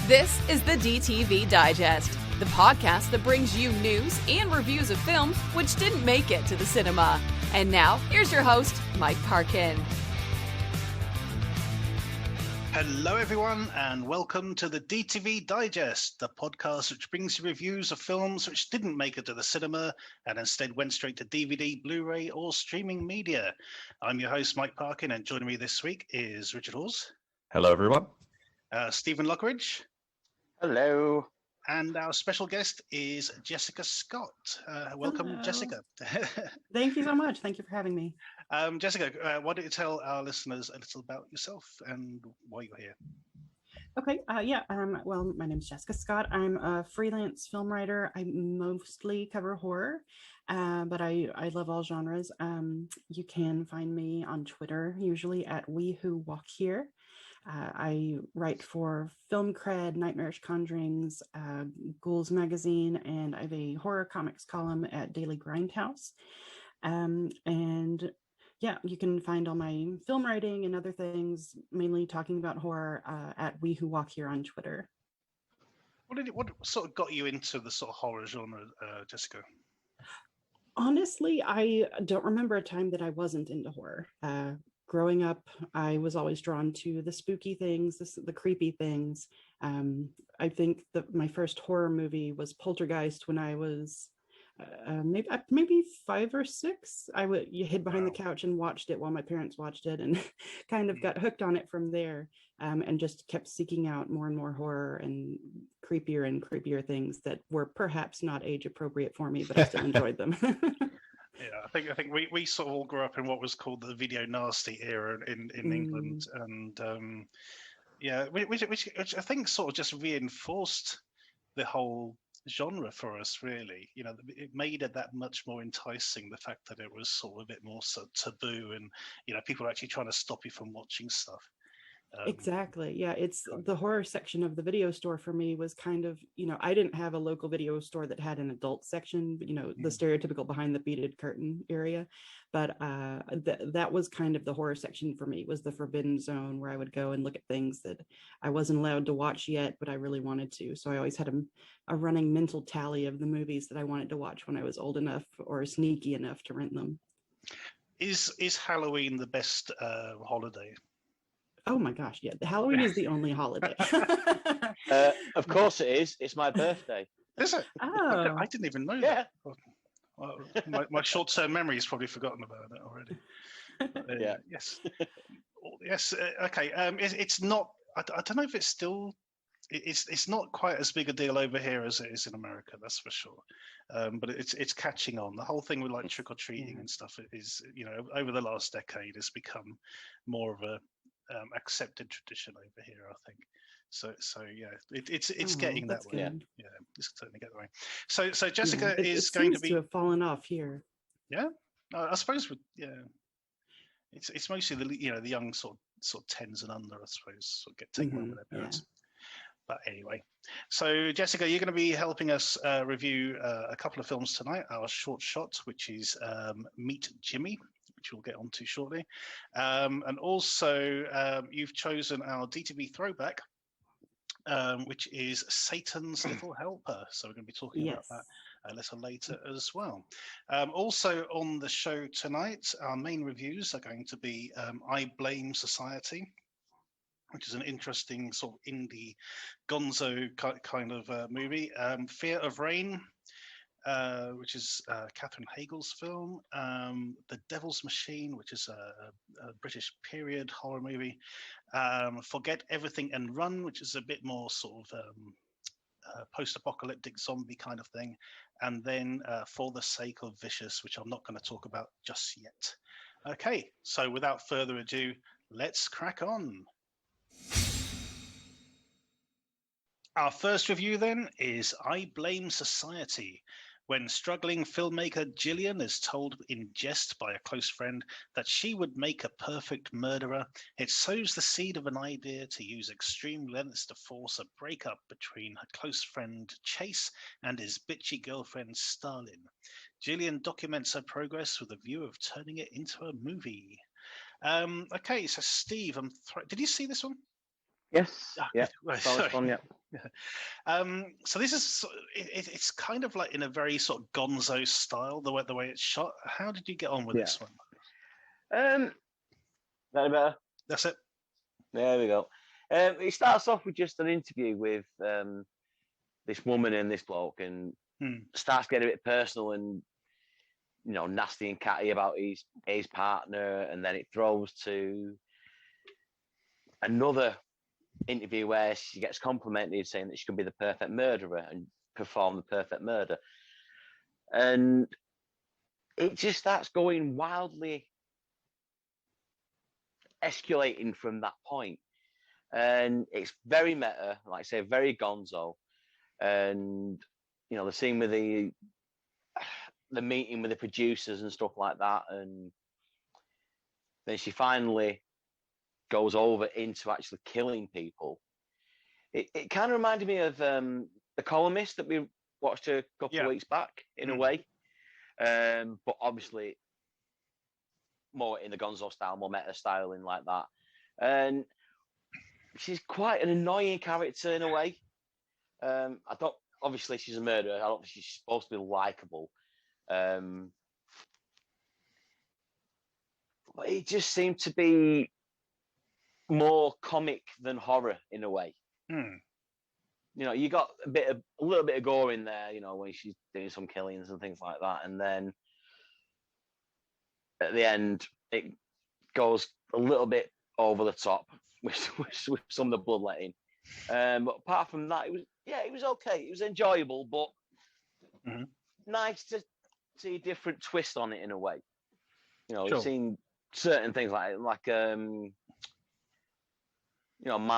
This is the DTV Digest, the podcast that brings you news and reviews of films which didn't make it to the cinema. And now, here's your host, Mike Parkin. Hello, everyone, and welcome to the DTV Digest, the podcast which brings you reviews of films which didn't make it to the cinema and instead went straight to DVD, Blu-ray, or streaming media. I'm your host, Mike Parkin, and joining me this week is Richard Hawes. Hello, everyone. Stephen Lockridge. Hello. And our special guest is Jessica Scott. Welcome, Hello. Jessica. Thank you so much. Thank you for having me. Jessica, why don't you tell our listeners a little about yourself and why you're here? Okay. Well, my name is Jessica Scott. I'm a freelance film writer. I mostly cover horror, but I love all genres. You can find me on Twitter, usually at We Who Walk Here. I write for Film Cred, Nightmarish Conjurings, Ghouls Magazine, and I have a horror comics column at Daily Grindhouse. You can find all my film writing and other things, mainly talking about horror, at We Who Walk Here on Twitter. What sort of got you into the sort of horror genre, Jessica? Honestly, I don't remember a time that I wasn't into horror. Growing up, I was always drawn to the spooky things, the creepy things. I think that my first horror movie was Poltergeist when I was maybe 5 or 6. You hid behind the couch and watched it while my parents watched it, and kind of got hooked on it from there, and just kept seeking out more and more horror and creepier things that were perhaps not age appropriate for me, but I still enjoyed them. Yeah, I think we sort of all grew up in what was called the video nasty era in England, and which I think sort of just reinforced the whole genre for us, really. You know, it made it that much more enticing, the fact that it was sort of a bit more taboo, and people were actually trying to stop you from watching stuff. Exactly. Yeah, it's the horror section of the video store for me was kind of, I didn't have a local video store that had an adult section, the stereotypical behind the beaded curtain area. But that was kind of the horror section for me, was the forbidden zone, where I would go and look at things that I wasn't allowed to watch yet, but I really wanted to. So I always had a running mental tally of the movies that I wanted to watch when I was old enough or sneaky enough to rent them. Is Halloween the best holiday? Oh my gosh, yeah. Halloween is the only holiday. Of course it is. It's my birthday. Is it? Oh. I didn't even know that. Well, my short-term memory has probably forgotten about it already. Yeah. Yes. Yes. Okay. It's not. I don't know if it's still. It's not quite as big a deal over here as it is in America. That's for sure. But it's catching on. The whole thing with like trick or treating and stuff is, over the last decade has become more of a accepted tradition over here, I think. So yeah, it's getting that way. Yeah, it's certainly getting that way. So Jessica is going to have fallen off here. Yeah, I suppose. It's mostly the young sort of 10s and under, I suppose, sort of get taken over with their parents. But anyway, so Jessica, you're going to be helping us review a couple of films tonight. Our short shot, which is Meet Jimmy, which we'll get onto shortly. And also, you've chosen our DTV Throwback, which is Satan's Little Helper. So we're going to be talking about that a little later as well. Also on the show tonight, our main reviews are going to be I Blame Society, which is an interesting sort of indie gonzo kind of movie. Fear of Rain, which is Catherine Hagel's film. The Devil's Machine, which is a British period horror movie. Forget Everything and Run, which is a bit more sort of post-apocalyptic zombie kind of thing. And then For the Sake of Vicious, which I'm not going to talk about just yet. Okay, so without further ado, let's crack on. Our first review then is I Blame Society, when struggling filmmaker Gillian is told in jest by a close friend that she would make a perfect murderer. It sows the seed of an idea to use extreme lengths to force a breakup between her close friend Chase and his bitchy girlfriend Starlin. Gillian documents her progress with a view of turning it into a movie. Okay, so Steve, did you see this one? Yes. Ah, Yeah. right, That was sorry. fun. Yeah. So this is it's kind of like in a very sort of gonzo style, the way it's shot. How did you get on with Yeah. this one? Very better. That's it. There we go. It starts off with just an interview with this woman and this bloke, and starts getting a bit personal and nasty and catty about his partner, and then it throws to another interview where she gets complimented, saying that she could be the perfect murderer and perform the perfect murder, and it just starts going wildly escalating from that point. And it's very meta, like I say, very gonzo. And the scene with the meeting with the producers and stuff like that, and then she finally goes over into actually killing people. It kind of reminded me of The Columnist that we watched a couple of weeks back, in a way, but obviously more in the gonzo style, more meta styling like that. And she's quite an annoying character in a way. Obviously she's a murderer. I don't think she's supposed to be likable. But it just seemed to be more comic than horror in a way. You got a little bit of gore in there, when she's doing some killings and things like that. And then at the end, it goes a little bit over the top with some of the bloodletting. But apart from that, it was okay. It was enjoyable, but nice to see a different twist on it in a way. We've seen certain things like man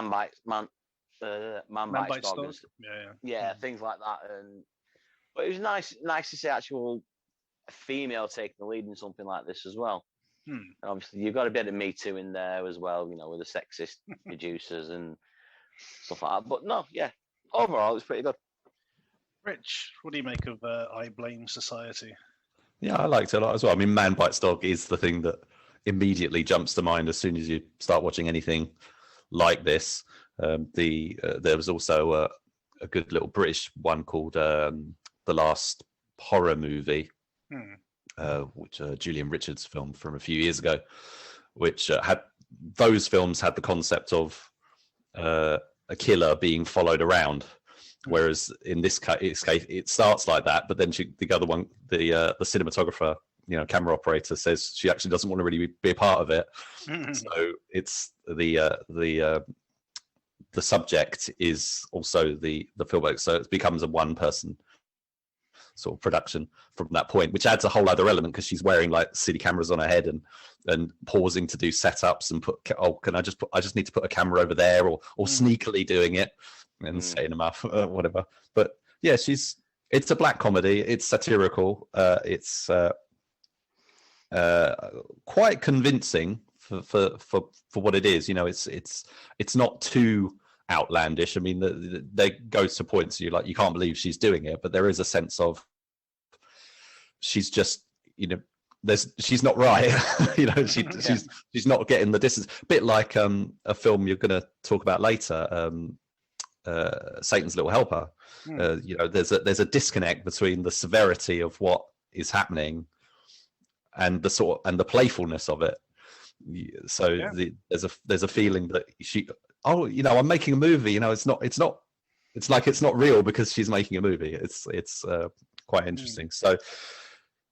bites dog. Yeah, things like that. But it was nice to see actual female taking the lead in something like this as well. And obviously, you've got a bit of Me Too in there as well, with the sexist producers and stuff like that. But no, overall, it's pretty good. Rich, what do you make of I Blame Society? Yeah, I liked it a lot as well. I mean, Man Bites Dog is the thing that immediately jumps to mind as soon as you start watching anything like this. There was also a good little British one called The Last Horror Movie, which Julian Richards film from a few years ago, which those films had the concept of a killer being followed around. Whereas in this case, it starts like that, but then the other one, the cinematographer, camera operator, says she actually doesn't want to really be a part of it. So it's the subject is also the filmmaker, so it becomes a one-person sort of production from that point, which adds a whole other element because she's wearing like CD cameras on her head and pausing to do setups and I just need to put a camera over there, or sneakily doing it and setting them up, whatever. But yeah, it's a black comedy. It's satirical. It's quite convincing for what it is. It's not too outlandish. I mean, they go to points you can't believe she's doing it, but there is a sense of she's just she's not right. She's not getting the distance. A bit like a film you're going to talk about later, Satan's Little Helper. There's a disconnect between the severity of what is happening and the playfulness of it. So there's a feeling that I'm making a movie. It's like it's not real because she's making a movie. It's quite interesting. So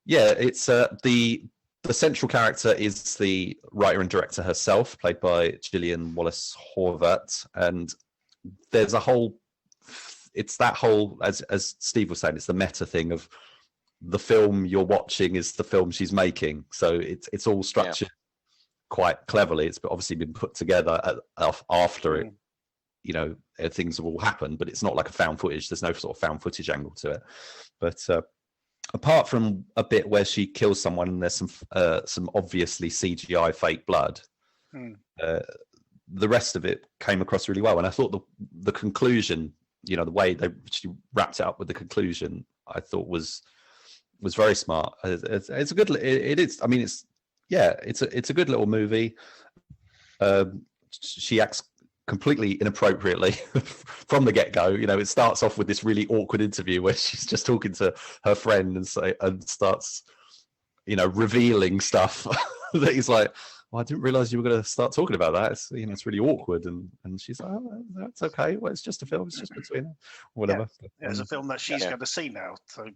yeah, it's the central character is the writer and director herself, played by Gillian Wallace Horvath, and there's a whole. It's that whole, as Steve was saying, it's the meta thing of the film you're watching is the film she's making. So it's all structured quite cleverly. It's obviously been put together after it, things have all happened, but it's not like a found footage. There's no sort of found footage angle to it. But apart from a bit where she kills someone and there's some obviously CGI fake blood, the rest of it came across really well. And I thought the conclusion, the way she wrapped it up with the conclusion, I thought was very smart. It's a good. It is. I mean, it's a good little movie. She acts completely inappropriately from the get-go. You know, it starts off with this really awkward interview where she's just talking to her friend and starts, you know, revealing stuff that he's like, well, I didn't realize you were going to start talking about that. It's, you know, it's really awkward. And she's like, oh, that's okay. Well, it's just a film. It's just between us, whatever. Yeah, it's a film that she's going to see now. So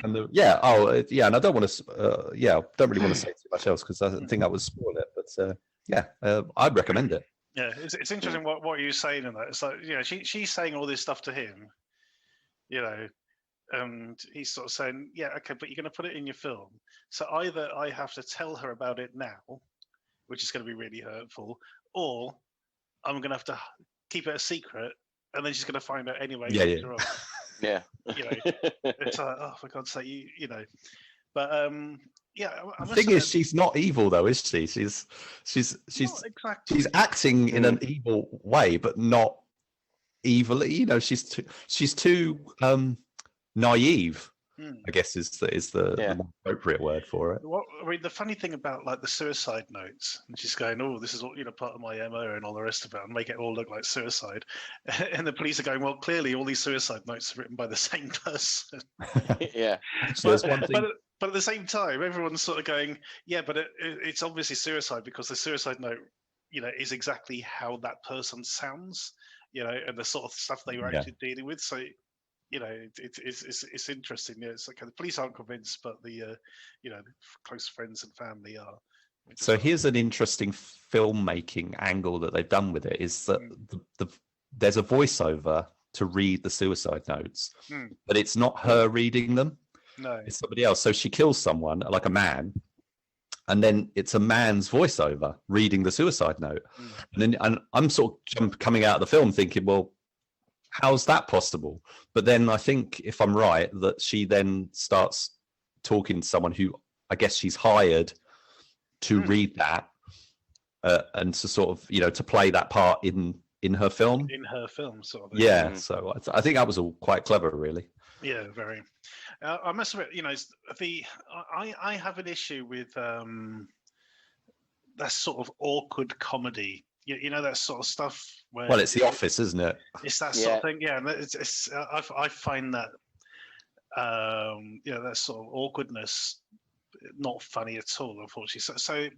and and I don't want to, don't really want to say too much else because I think that would spoil it. But I'd recommend it. Yeah, it's interesting what you're saying in that. It's like, you know, she's saying all this stuff to him, you know, and he's sort of saying, yeah, okay, but you're going to put it in your film. So either I have to tell her about it now, which is going to be really hurtful, or I'm going to have to keep it a secret, and then she's going to find out anyway. Later on. Yeah. You know, it's like, oh, for God's sake, you know. But the thing is, she's not evil though, is she? She's exactly. She's acting in an evil way, but not evilly. You know, she's too naive. I guess is the more appropriate word for it. Well, I mean, the funny thing about like the suicide notes, and she's going, "Oh, this is all, you know, part of my MO and all the rest of it, and make it all look like suicide." And the police are going, "Well, clearly, all these suicide notes are written by the same person." Yeah. But at the same time, everyone's sort of going, "Yeah, but it's obviously suicide because the suicide note, you know, is exactly how that person sounds, you know, and the sort of stuff they were actually dealing with." So, you know, it's interesting. Yeah, it's like the police aren't convinced, but the you know, close friends and family are. So here's an interesting filmmaking angle that they've done with it: is that there's a voiceover to read the suicide notes, but it's not her reading them. No, it's somebody else. So she kills someone, like a man, and then it's a man's voiceover reading the suicide note. And I'm sort of coming out of the film thinking, well, how's that possible? But then I think, if I'm right, that she then starts talking to someone who I guess she's hired to read that and to sort of, you know, to play that part in her film. In her film, sort of. Yeah, so I think that was all quite clever, really. Yeah, very. I must admit, you know, I have an issue with that sort of awkward comedy. You know, that sort of stuff where. Well, it's The Office, isn't it? It's that sort of thing. Yeah, and I find that you know, that sort of awkwardness not funny at all, unfortunately. So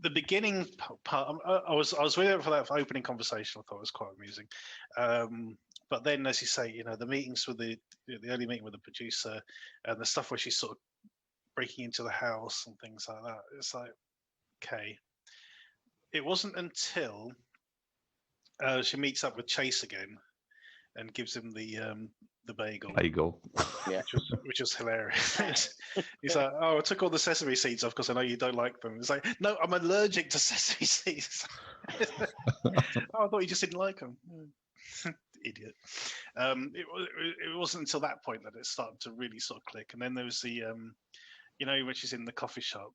the beginning part, I was with it for that opening conversation. I thought it was quite amusing. But then, as you say, you know, the meetings with the early meeting with the producer and the stuff where she's sort of breaking into the house and things like that. It's like, okay. It wasn't until she meets up with Chase again and gives him the bagel. Yeah, which was hilarious. He's like, "Oh, I took all the sesame seeds off because I know you don't like them." It's like, "No, I'm allergic to sesame seeds." Oh, I thought you just didn't like them. Idiot. It wasn't until that point that it started to really sort of click. And then there was the, you know, when she's in the coffee shop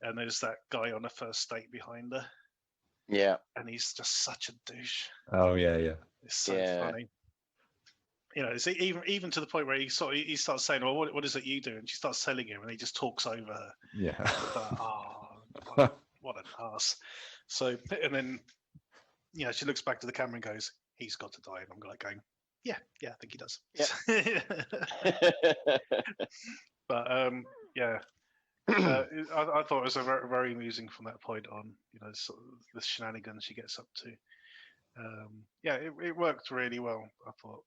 and there's that guy on a first date behind her. Yeah. And he's just such a douche. Oh yeah. It's so funny. You know, it's even to the point where he starts saying, "Well, what is it you do?" And she starts telling him, and he just talks over her. Yeah. What an ass. So, and then, you know, she looks back to the camera and goes, "He's got to die." And I'm like going, "Yeah, I think he does." Yeah. But yeah. I thought it was a very, very amusing from that point on. You know, sort of the shenanigans she gets up to. It worked really well. I thought,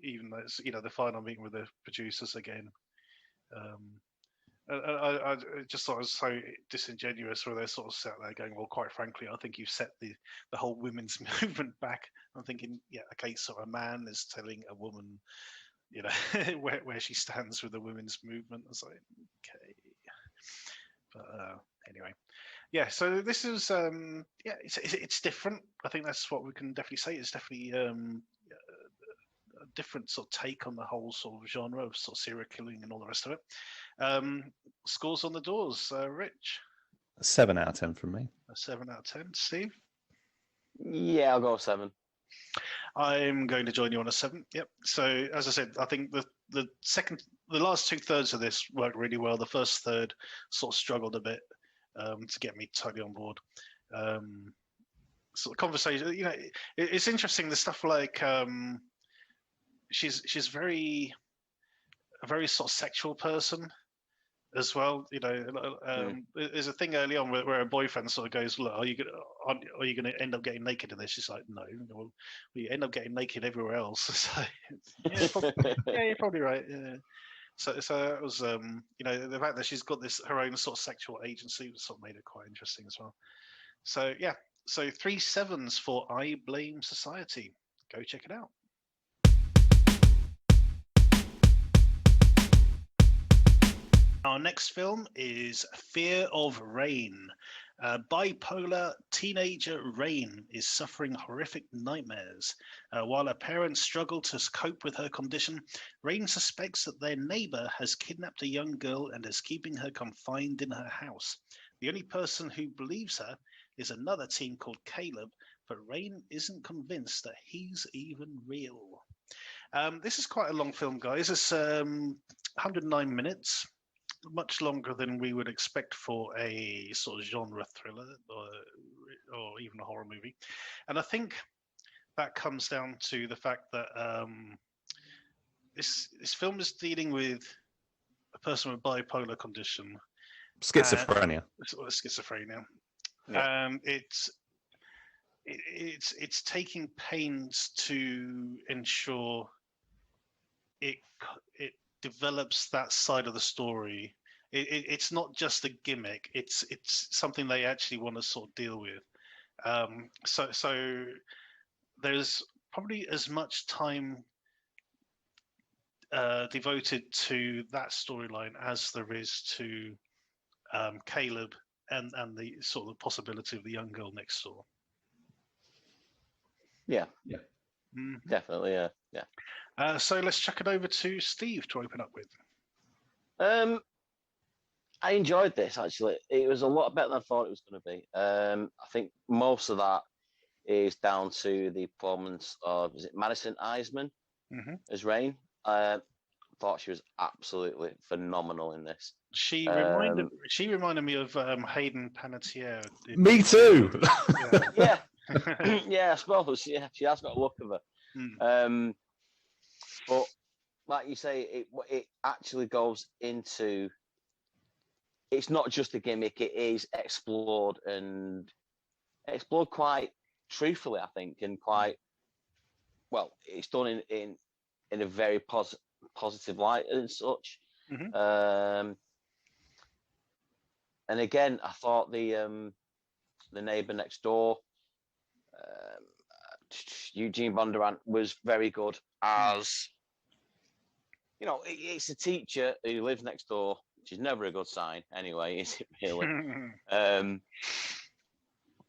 even though it's, you know, the final meeting with the producers again. I just thought it was so disingenuous where they're sort of sat there going, "Well, quite frankly, I think you've set the whole women's movement back." I'm thinking, yeah, okay, so a man is telling a woman, you know, where she stands with the women's movement. I was like, okay. But anyway, yeah. So this is it's different. I think that's what we can definitely say. It's definitely a different sort of take on the whole sort of genre of sort of serial killing and all the rest of it. Scores on the doors, Rich. 7 out of 10 from me. A 7 out of 10. Steve. Yeah, I'll go 7. I'm going to join you on a 7. Yep. So as I said, I think the last 2/3 of this worked really well. The first third sort of struggled a bit to get me totally on board. sort of conversation. You know, it's interesting. The stuff like she's a very sort of sexual person as well. You know, there's a thing early on where a boyfriend sort of goes, "Look, are you going to end up getting naked in this?" She's like, "No, well, you end up getting naked everywhere else." So, yeah, you're probably right. Yeah. So it was, you know, the fact that she's got her own sort of sexual agency sort of made it quite interesting as well. So yeah, so 3 sevens for I Blame Society. Go check it out. Our next film is Fear of Rain. Bipolar teenager Rain is suffering horrific nightmares. While her parents struggle to cope with her condition, Rain suspects that their neighbor has kidnapped a young girl and is keeping her confined in her house. The only person who believes her is another teen called Caleb, but Rain isn't convinced that he's even real. This is quite a long film, guys. It's 109 minutes. Much longer than we would expect for a sort of genre thriller or even a horror movie. And I think that comes down to the fact that this film is dealing with a person with bipolar condition. Schizophrenia. Schizophrenia. Yeah. It's taking pains to ensure it develops that side of the story. It's not just a gimmick. It's something they actually want to sort of deal with. So there's probably as much time devoted to that storyline as there is to Caleb and the sort of possibility of the young girl next door. Yeah. Mm-hmm. Definitely. Yeah. So let's chuck it over to Steve to open up with. I enjoyed this actually. It was a lot better than I thought it was going to be. I think most of that is down to the performance of Madison Iseman as Rain. Thought she was absolutely phenomenal in this. She reminded me of Hayden Panettiere. Me too. Yeah. Yeah, I suppose. Yeah, she has got a look of her. But like you say, it actually goes into. It's not just a gimmick. It is explored quite truthfully, I think, and quite well. It's done in a very positive light and such. And again, I thought the neighbor next door, Eugene Bondurant, was very good as. You know, it's a teacher who lives next door, which is never a good sign anyway, is it really?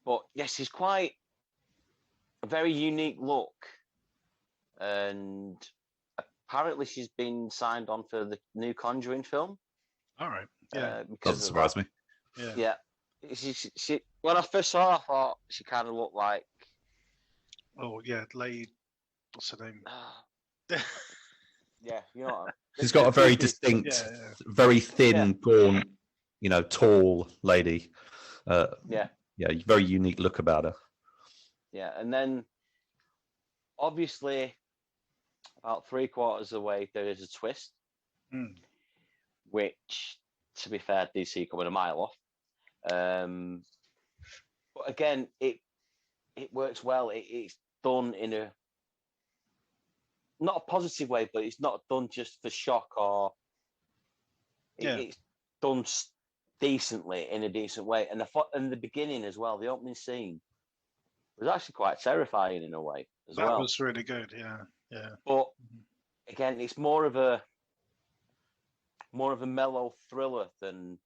But yes, it's quite a very unique look. And apparently she's been signed on for the new Conjuring film. All right. Yeah. Doesn't surprise me. Yeah. She when I first saw her, I thought she kind of looked like... Oh, yeah. What's her name? Yeah, you know. She's got a very distinct, very thin, gaunt, you know, tall lady. Very unique look about her. Yeah, and then obviously about 3/4 of the way there is a twist, which, to be fair, DC coming a mile off. But again, it works well. It's done in a not a positive way, but it's not done just for shock or it's done decently in a decent way. And the beginning as well, the opening scene was actually quite terrifying in a way as well. That was really good, yeah. But again, it's more of a mellow thriller than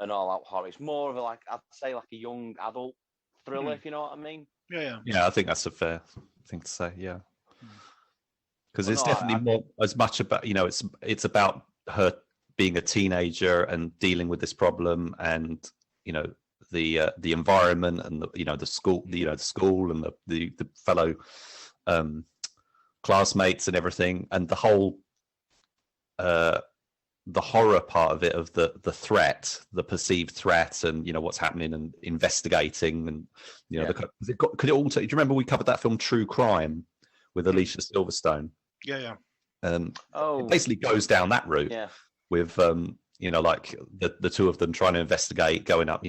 an all-out horror. It's more of I'd say like a young adult thriller, if you know what I mean. Yeah, I think that's a fair thing to say. Yeah. Because it's definitely more as much about, you know, it's about her being a teenager and dealing with this problem, and you know the environment and the school and the fellow classmates and everything, and the whole the horror part of it, of the threat, the perceived threat, and what's happening, and investigating, and could it also? Do you remember we covered that film True Crime with Alicia Silverstone? Yeah. It basically goes down that route with like the two of them trying to investigate, going up,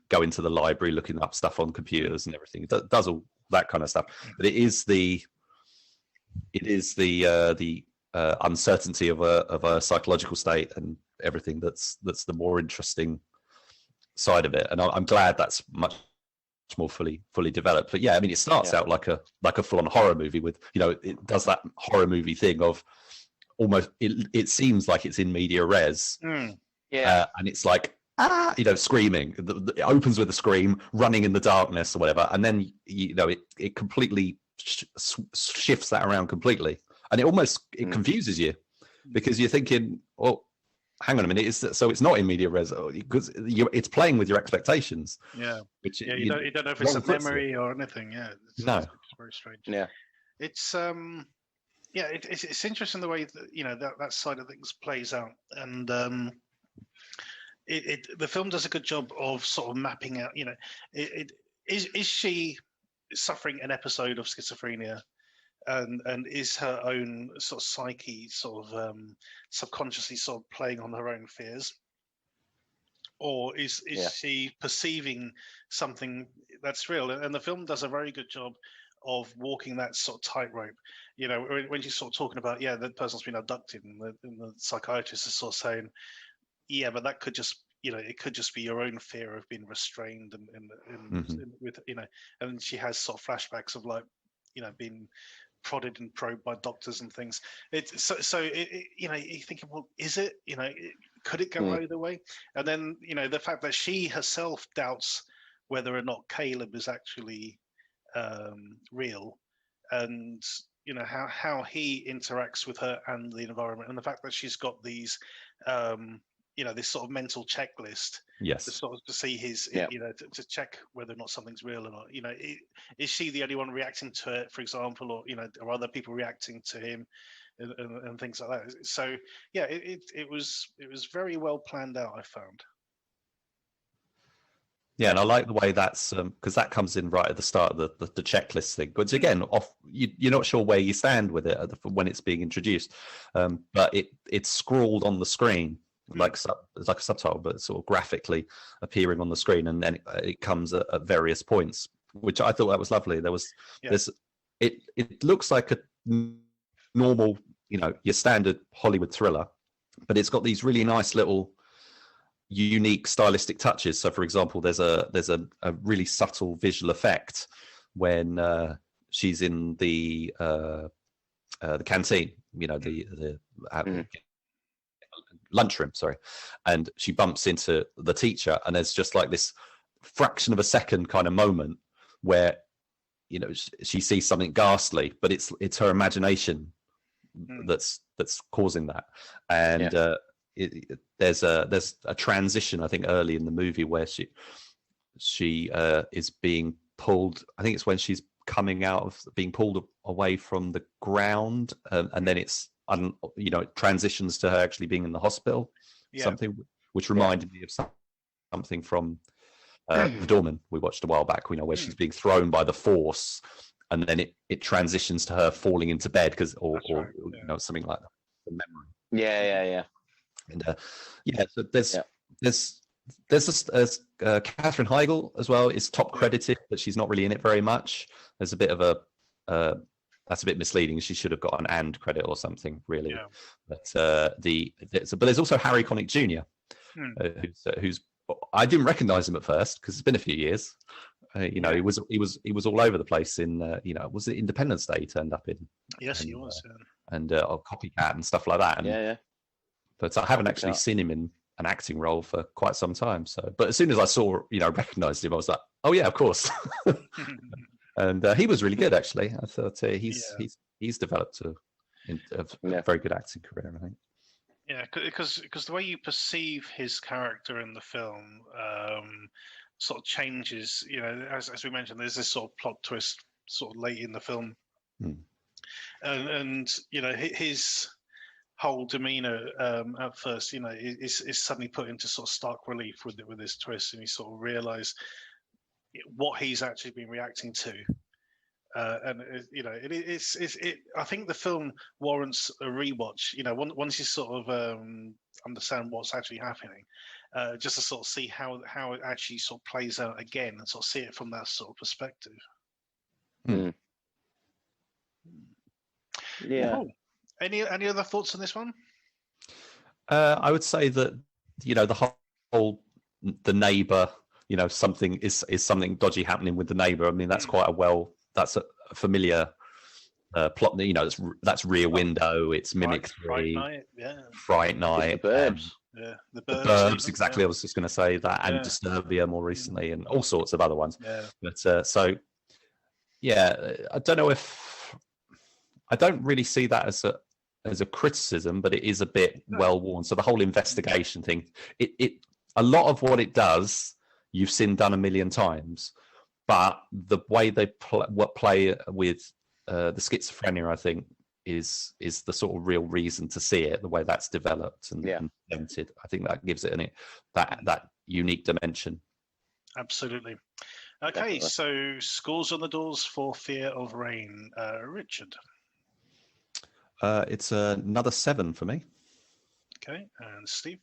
go into the library, looking up stuff on computers and everything. It does all that kind of stuff, but it is the uncertainty of a psychological state and everything that's the more interesting side of it. And I'm glad that's much more fully developed. But yeah, I mean, it starts out like a full-on horror movie with it does that horror movie thing of almost it seems like it's in media res. And it's like screaming. It opens with a scream, running in the darkness or whatever, and then it completely shifts that around completely, and it confuses you because you're thinking, well, hang on a minute, it's not in media res because it's playing with your expectations. Which you don't know if it's a memory or anything. It's very strange. It's it's interesting the way that that side of things plays out, and the film does a good job of sort of mapping out. Is she suffering an episode of schizophrenia, and is her own sort of psyche sort of subconsciously sort of playing on her own fears, or is she perceiving something that's real? And the film does a very good job of walking that sort of tightrope. When she's sort of talking about the person's been abducted, and the psychiatrist is sort of saying, but that could just it could just be your own fear of being restrained, and with and she has sort of flashbacks of like being prodded and probed by doctors and things. It's so you're thinking, well, is it could it go either way? And then the fact that she herself doubts whether or not Caleb is actually real, and how he interacts with her and the environment, and the fact that she's got these this sort of mental checklist to sort of to see his to check whether or not something's real or not. Is she the only one reacting to it, for example, or are other people reacting to him, and things like that? So it was very well planned out, I found. Yeah, and I like the way that's because that comes in right at the start of the checklist thing. But again, you're not sure where you stand with it when it's being introduced, but it's scrawled on the screen like it's like a subtitle, but sort of graphically appearing on the screen, and then it comes at various points, which I thought that was lovely. There was this. It looks like a normal, your standard Hollywood thriller, but it's got these really nice little unique stylistic touches. So for example, there's a really subtle visual effect when she's in the canteen, the lunchroom, sorry, and she bumps into the teacher, and there's just like this fraction of a second kind of moment where she sees something ghastly, but it's her imagination that's causing that. And there's a transition, I think, early in the movie where she is being pulled. I think it's when she's coming out of being pulled away from the ground, and then it's it transitions to her actually being in the hospital. Something which reminded me of something from The Doorman we watched a while back. Where she's being thrown by the force, and then it transitions to her falling into bed or something like that. The memory. Yeah. And so there's Katherine Heigl as well is top credited, but she's not really in it very much. There's a bit of that's a bit misleading. She should have got an and credit or something, really. But but there's also Harry Connick Jr. Who's I didn't recognize him at first because it's been a few years. He was all over the place in was it Independence Day he turned up in? Yes, he was. And Copycat and stuff like that. And, but I haven't actually seen him in an acting role for quite some time. So, but as soon as I saw, recognized him, I was like, oh yeah, of course. And he was really good, actually. I thought he's developed a very good acting career, I think. Yeah, because the way you perceive his character in the film sort of changes. As we mentioned, there's this sort of plot twist sort of late in the film, and his whole demeanor at first, is suddenly put into sort of stark relief with this twist, and you sort of realize what he's actually been reacting to. And I think the film warrants a rewatch. Once you sort of understand what's actually happening, just to sort of see how it actually sort of plays out again, and sort of see it from that sort of perspective. Mm. Yeah. Cool. Any other thoughts on this one? I would say that the whole the neighbor, something is something dodgy happening with the neighbor. I mean, that's quite that's a familiar plot. That's Rear Window. It's Mimic 3, Fright Night, The Burbs. The Burbs. Exactly. I was just going to say that, and Disturbia more recently, and all sorts of other ones. Yeah. But I don't know if I don't really see that as a criticism, but it is a bit well worn. So the whole investigation thing, it a lot of what it does, you've seen done a million times, but the way they play with the schizophrenia, I think, is the sort of real reason to see it. The way that's developed and presented, I think that gives it that unique dimension. Absolutely. Okay, so scores on the doors for Fear of Rain, Richard. It's another 7 for me. Okay, and Steve?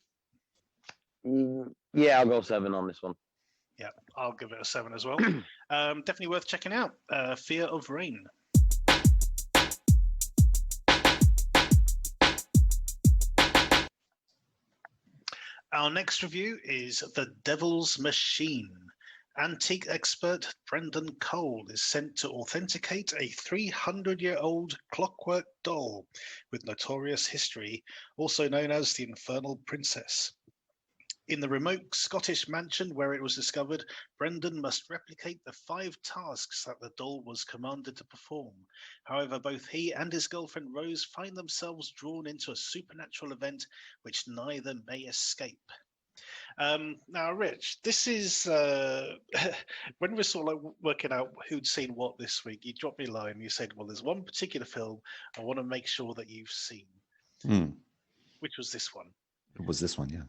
Yeah, I'll go 7 on this one. Yeah, I'll give it a 7 as well. Definitely worth checking out. Fear of Rain. Our next review is The Devil's Machine. Antique expert Brendan Cole is sent to authenticate a 300-year-old clockwork doll with notorious history, also known as the Infernal Princess. In the remote Scottish mansion where it was discovered, Brendan must replicate the 5 tasks that the doll was commanded to perform. However, both he and his girlfriend Rose find themselves drawn into a supernatural event which neither may escape. Now, Rich, this is when we were sort of like working out who'd seen what this week. You dropped me a line. You said, "Well, there's one particular film I want to make sure that you've seen," which was this one. It was this one, yeah.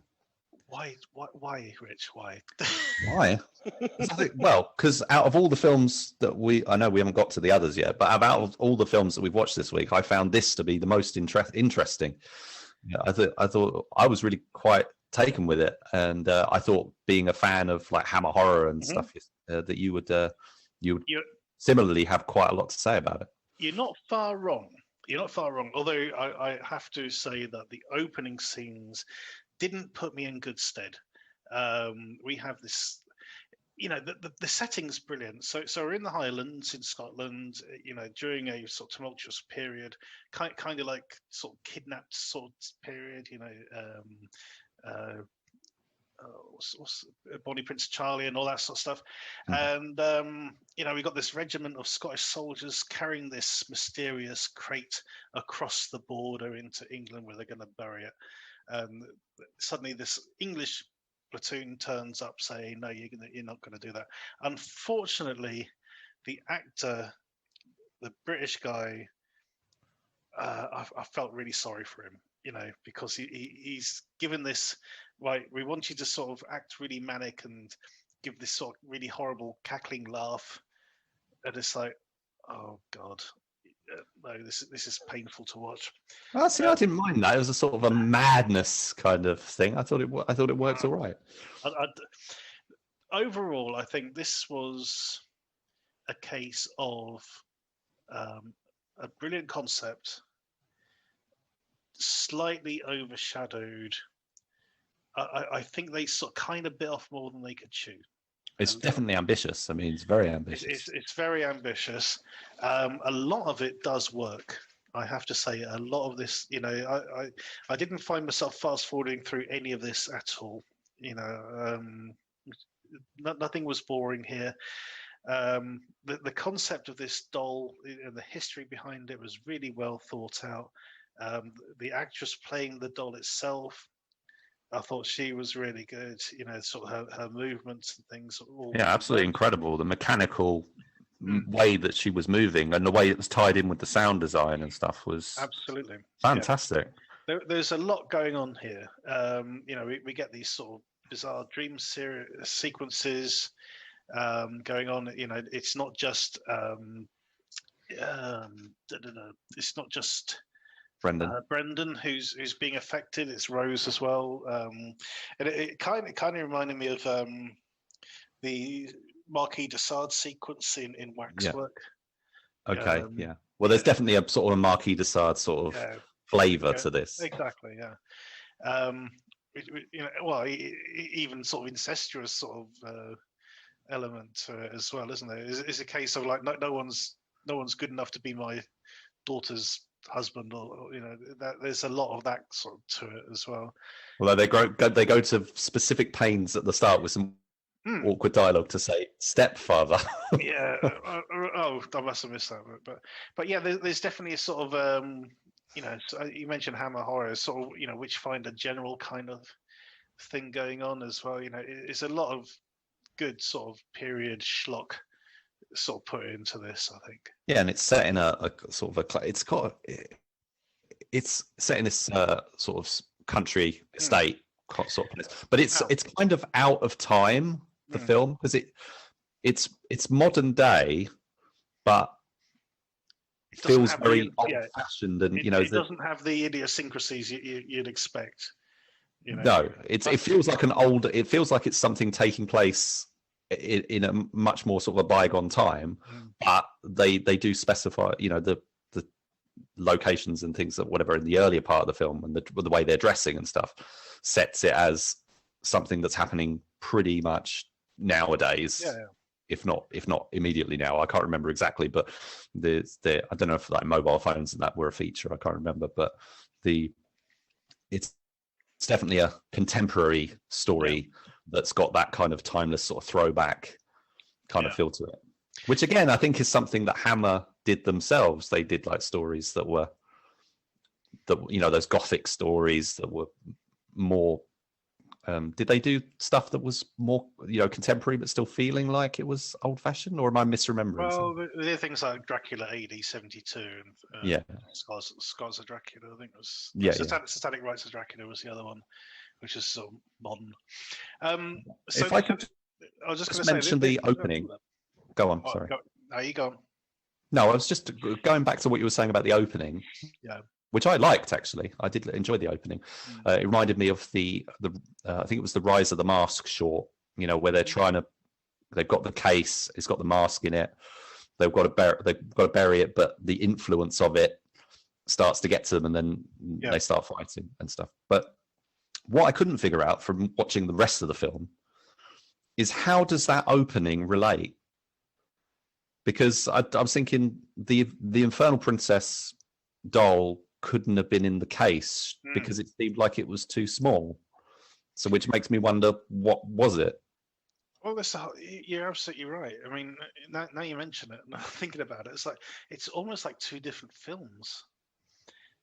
Why, Rich? Why? Why? Well, because out of all the films that I know we haven't got to the others yet, but out of all the films that we've watched this week, I found this to be the most interesting. Yeah, I thought I was really quite taken with it, and I thought, being a fan of like Hammer horror and stuff, that you would similarly have quite a lot to say about it. You're not far wrong. Although I have to say that the opening scenes didn't put me in good stead. We have this, the setting's brilliant. So we're in the Highlands in Scotland, during a sort of tumultuous period, kind of like sort of kidnapped sort of period, what's Bonnie Prince Charlie and all that sort of stuff. And we got this regiment of Scottish soldiers carrying this mysterious crate across the border into England where they're going to bury it. Suddenly this English platoon turns up saying, "No, you're not going to do that." Unfortunately, the actor, the British guy, I felt really sorry for him, because he's given this, right, we want you to sort of act really manic and give this sort of really horrible cackling laugh, and it's like, oh God. No, this is painful to watch. I didn't mind that. It was a sort of a madness kind of thing. I thought it worked all right. Overall, I think this was a case of a brilliant concept, slightly overshadowed. I think they sort of kind of bit off more than they could chew. It's definitely ambitious. I mean, it's very ambitious. It's very ambitious. A lot of it does work. I have to say, a lot of this, I didn't find myself fast forwarding through any of this at all. Nothing was boring here. The concept of this doll and the history behind it was really well thought out. The actress playing the doll itself, I thought she was really good, sort of her movements and things. Absolutely incredible. The mechanical way that she was moving and the way it was tied in with the sound design and stuff was absolutely fantastic. there's a lot going on here. We get these sort of bizarre dream sequences going on. It's not just it's not just Brendan who's being affected. It's Rose as well, and it kind of reminded me of the Marquis de Sade sequence in Waxwork. Okay, Well, there's definitely a sort of a Marquis de Sade sort of flavour to this. Exactly, even sort of incestuous sort of element to it as well, isn't there? It's a case of like no one's good enough to be my daughter's husband, or that there's a lot of that sort of to it as well. Although they go to specific pains at the start with some awkward dialogue to say stepfather. I must have missed that, but yeah, there's definitely a sort of you mentioned Hammer horror, sort of which find a general kind of thing going on as well. It's a lot of good sort of period schlock sort of put into this, I think. Yeah, and it's set in a sort of it's set in this sort of country estate sort of place, but it's kind of out of time, the film, because it's modern day, but it feels very old-fashioned, and it doesn't have the idiosyncrasies you'd expect. No, it feels like it feels like it's something taking place in a much more sort of a bygone time, but they do specify the locations and things that whatever in the earlier part of the film, and the way they're dressing and stuff sets it as something that's happening pretty much nowadays. If not immediately now. I can't remember exactly, but I don't know if like mobile phones and that were a feature. I can't remember, but it's definitely a contemporary story that's got that kind of timeless sort of throwback kind of feel to it. Which again, I think is something that Hammer did themselves. They did like stories that were those gothic stories that were more. Did they do stuff that was more, contemporary, but still feeling like it was old-fashioned, or am I misremembering? Well, there are things like Dracula AD 72 and Scars of Dracula. I think it was Satanic Rites of Dracula was the other one, which is sort of modern. If I could, I was just mention the opening. Go on. Sorry. Are you gone? No, I was just going back to what you were saying about the opening. Yeah. Which I liked, actually. I did enjoy the opening. It reminded me of the I think it was the Rise of the Mask short, where they've got the case, it's got the mask in it. They've got to bury it, but the influence of it starts to get to them, and then they start fighting and stuff. But what I couldn't figure out from watching the rest of the film is how does that opening relate? Because I was thinking the Infernal Princess doll couldn't have been in the case because it seemed like it was too small. So which makes me wonder, what was it? Well, you're absolutely right. I mean, now you mention it, and I'm thinking about it, it's almost like two different films.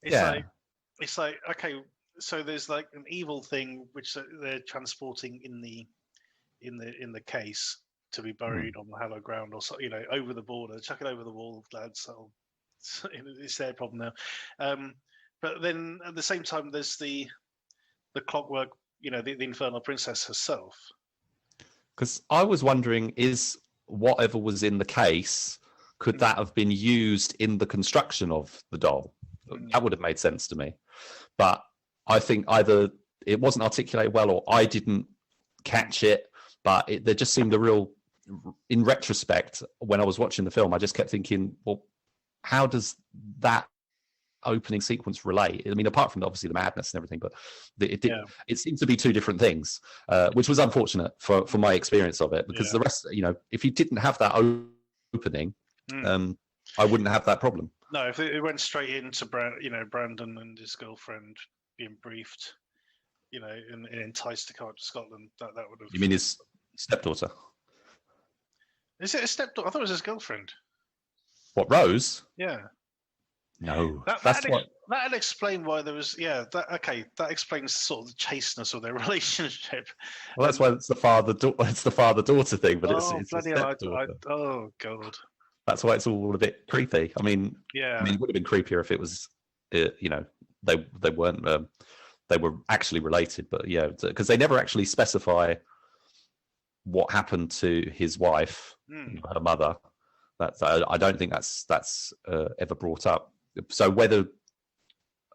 It's like okay, so there's like an evil thing which they're transporting in the case to be buried on the hallowed ground, or over the border, chuck it over the wall, lads. It's their problem now. But then at the same time, there's the clockwork, the Infernal Princess herself. Because I was wondering, is whatever was in the case, could that have been used in the construction of the doll? That would have made sense to me. But I think either it wasn't articulated well, or I didn't catch it. But there just seemed in retrospect, when I was watching the film, I just kept thinking, well, how does that opening sequence relate? I mean, apart from obviously the madness and everything, but it seemed to be two different things, which was unfortunate for my experience of it, because the rest, if you didn't have that opening, I wouldn't have that problem. No, if it went straight into Brandon and his girlfriend being briefed, and enticed to come up to Scotland, that would have. You mean his stepdaughter? Is it a stepdaughter? I thought it was his girlfriend. What, Rose? Yeah. No, that'd explain why there was. That explains sort of the chasteness of their relationship. Well, that's why it's the father-daughter thing, but it's bloody hell! Oh god. That's why it's all a bit creepy. I mean, it would have been creepier if it was, they weren't they were actually related, but yeah, because they never actually specify what happened to his wife, her mother. That's I don't think that's ever brought up. So whether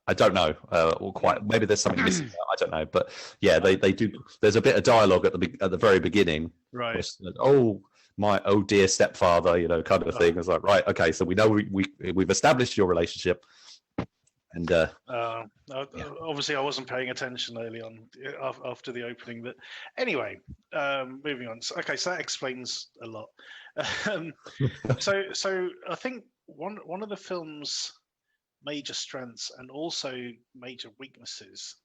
I don't know, or quite maybe there's something missing there, I don't know, but yeah, they do. There's a bit of dialogue at the very beginning, Right. Which, oh dear stepfather, kind of thing. It's like, right, okay, so we know we've established your relationship, and obviously I wasn't paying attention early on after the opening, but anyway, moving on. Okay, so that explains a lot. So I think one of the film's major strengths and also major weaknesses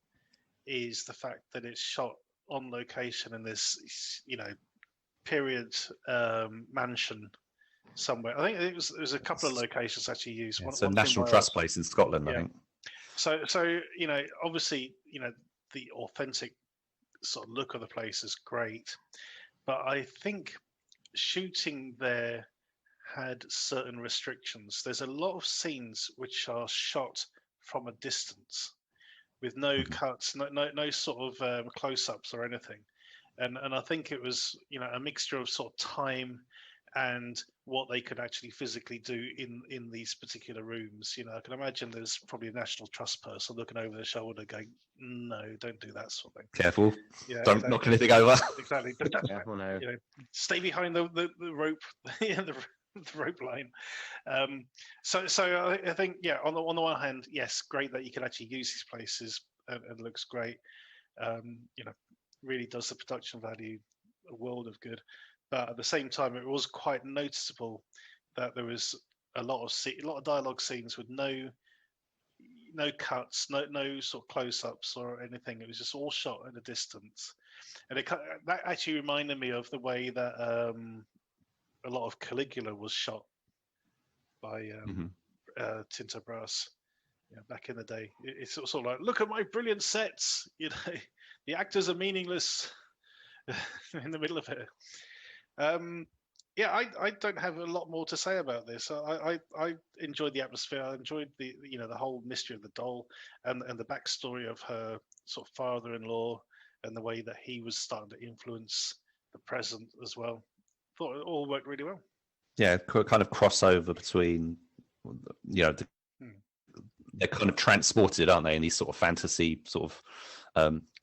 is the fact that it's shot on location in this, period mansion somewhere. I think it was a couple of locations actually used. Yeah, it's a National Trust place in Scotland, I think. So obviously, the authentic sort of look of the place is great, but I think shooting there had certain restrictions. There's a lot of scenes which are shot from a distance with no cuts, no sort of close-ups or anything. And I think it was, a mixture of sort of time and what they could actually physically do in these particular rooms. I can imagine there's probably a National Trust person looking over their shoulder going, no, don't do that sort of thing. Careful. Yeah, don't knock anything over. Exactly. Careful now. Stay behind the rope, the rope line. So I think, on the one hand, yes, great that you can actually use these places and looks great. Really does the production value a world of good. But at the same time, it was quite noticeable that there was a lot of dialogue scenes with no cuts, no sort of close-ups or anything. It was just all shot at a distance, and that actually reminded me of the way that a lot of Caligula was shot by Tinto Brass back in the day. It's sort of like, look at my brilliant sets. The actors are meaningless in the middle of it. I don't have a lot more to say about this. I enjoyed the atmosphere. I enjoyed the whole mystery of the doll and the backstory of her sort of father-in-law and the way that he was starting to influence the present as well. Thought it all worked really well. Yeah, kind of crossover between, they're kind of transported, aren't they, in these sort of fantasy sort of.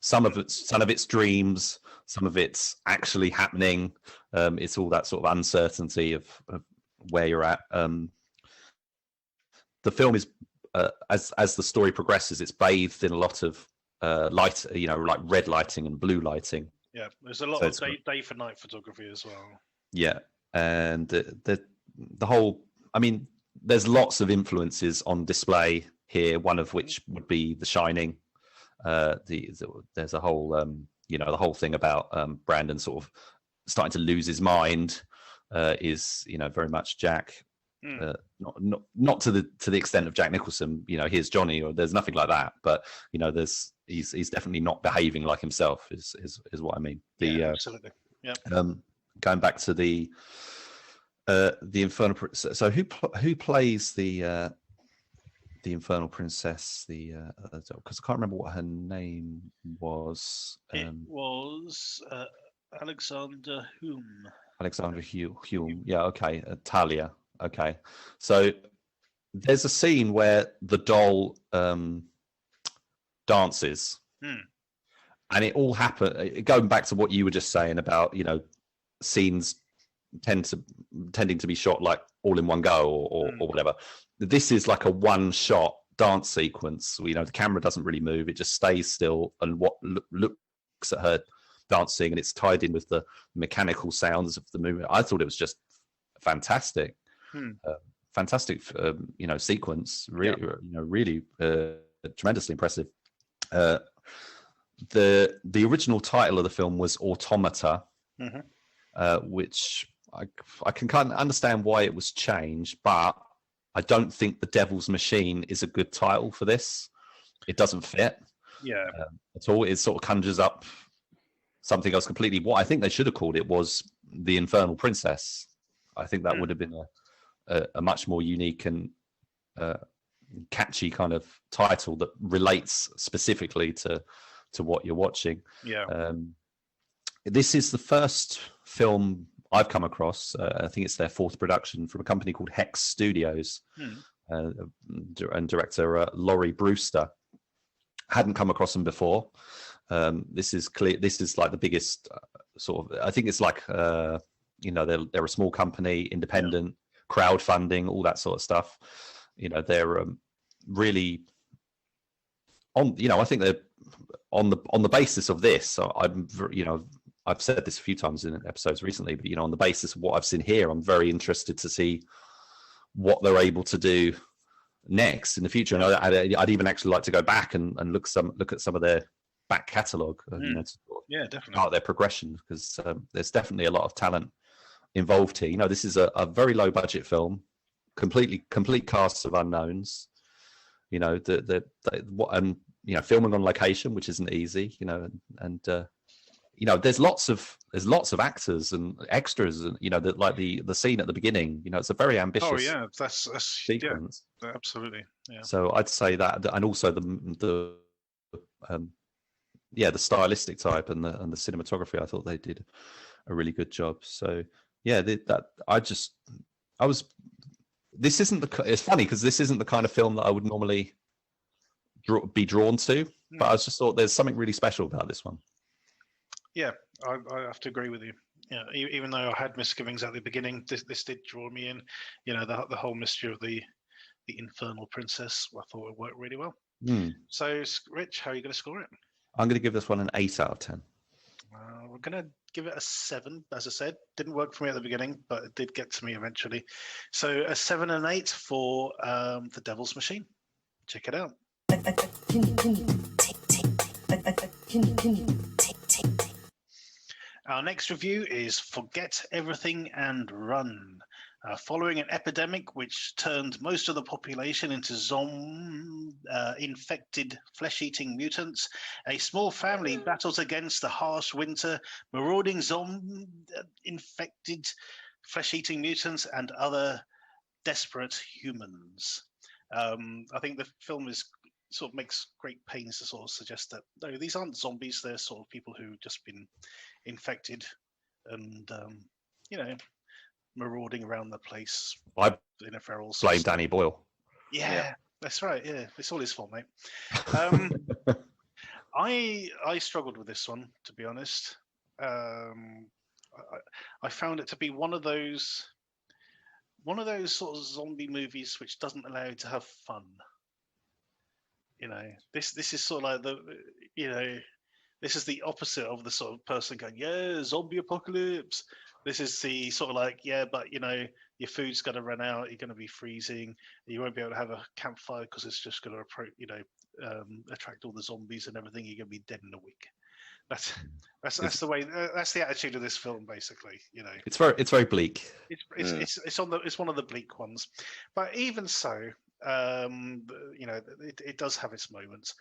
Some of it's dreams, some of it's actually happening. It's all that sort of uncertainty of where you're at. The film is, as the story progresses, it's bathed in a lot of light, like red lighting and blue lighting. Yeah, there's a lot of day for night photography as well. Yeah, and the whole. I mean, there's lots of influences on display here. One of which would be The Shining. There's a whole the whole thing about Brandon sort of starting to lose his mind is very much Jack, not to the extent of Jack Nicholson, here's Johnny, or there's nothing like that, but there's he's definitely not behaving like himself is what I mean. Absolutely. Yeah. Going back to the Infernal. So who plays the Infernal Princess, because I can't remember what her name was. It was Alexander Hume. Alexander Hume. Yeah, okay. Talia. Okay. So there's a scene where the doll dances, and it all happened. Going back to what you were just saying about scenes tending to be shot like all in one go or whatever. This is like a one-shot dance sequence. The camera doesn't really move; it just stays still, and what looks at her dancing, and it's tied in with the mechanical sounds of the movement. I thought it was just fantastic, fantastic, sequence. Really, really tremendously impressive. The original title of the film was Automata, which I can kind of understand why it was changed, but I don't think The Devil's Machine is a good title for this. It doesn't fit at all. It sort of conjures up something else completely. What I think they should have called it was The Infernal Princess. I think that would have been a much more unique and catchy kind of title that relates specifically to what you're watching. Yeah. This is the first film I've come across. I think it's their fourth production, from a company called Hex Studios, and director Laurie Brewster. Hadn't come across them before. This is clear. This is like the biggest sort of. I think it's like they're a small company, independent, crowdfunding, all that sort of stuff. They're really on. I think they're on the basis of this. So I've said this a few times in episodes recently, but on the basis of what I've seen here, I'm very interested to see what they're able to do next in the future. And I'd even actually like to go back and look at some of their back catalogue, definitely, part of their progression, because there's definitely a lot of talent involved here. This is a very low budget film, complete cast of unknowns. Filming on location, which isn't easy. There's lots of actors and extras, and the scene at the beginning. It's a very ambitious. Oh yeah, that's sequence. Yeah, absolutely. Yeah. So I'd say that, and also the stylistic type and the cinematography. I thought they did a really good job. So yeah, This isn't it's funny because this isn't the kind of film that I would normally be drawn to, but I just thought there's something really special about this one. Yeah, I have to agree with you. Yeah, even though I had misgivings at the beginning, this did draw me in. The whole mystery of the infernal princess, I thought it worked really well. So, Rich, how are you going to score it? I'm going to give this one an 8 out of 10. We're going to give it a 7. As I said, didn't work for me at the beginning, but it did get to me eventually. So a 7 and 8 for The Devil's Machine. Check it out. Our next review is Forget Everything and Run. Following an epidemic which turned most of the population into infected flesh-eating mutants, a small family battles against the harsh winter, marauding infected flesh-eating mutants and other desperate humans. I think the film sort of makes great pains to sort of suggest that no, these aren't zombies. They're sort of people who've just been infected and marauding around the place. I in a feral blame system. Danny Boyle. Yeah, that's right. Yeah, it's all his fault, mate. I struggled with this one, to be honest. I found it to be one of those sort of zombie movies which doesn't allow you to have fun. This is sort of like this is the opposite of the sort of person going, yeah, zombie apocalypse. This is the sort of like, yeah, but your food's going to run out. You're going to be freezing. You won't be able to have a campfire because it's just going to attract all the zombies and everything. You're going to be dead in a week. That's the way. That's the attitude of this film, basically. It's very bleak. It's one of the bleak ones, but even so, it does have its moments.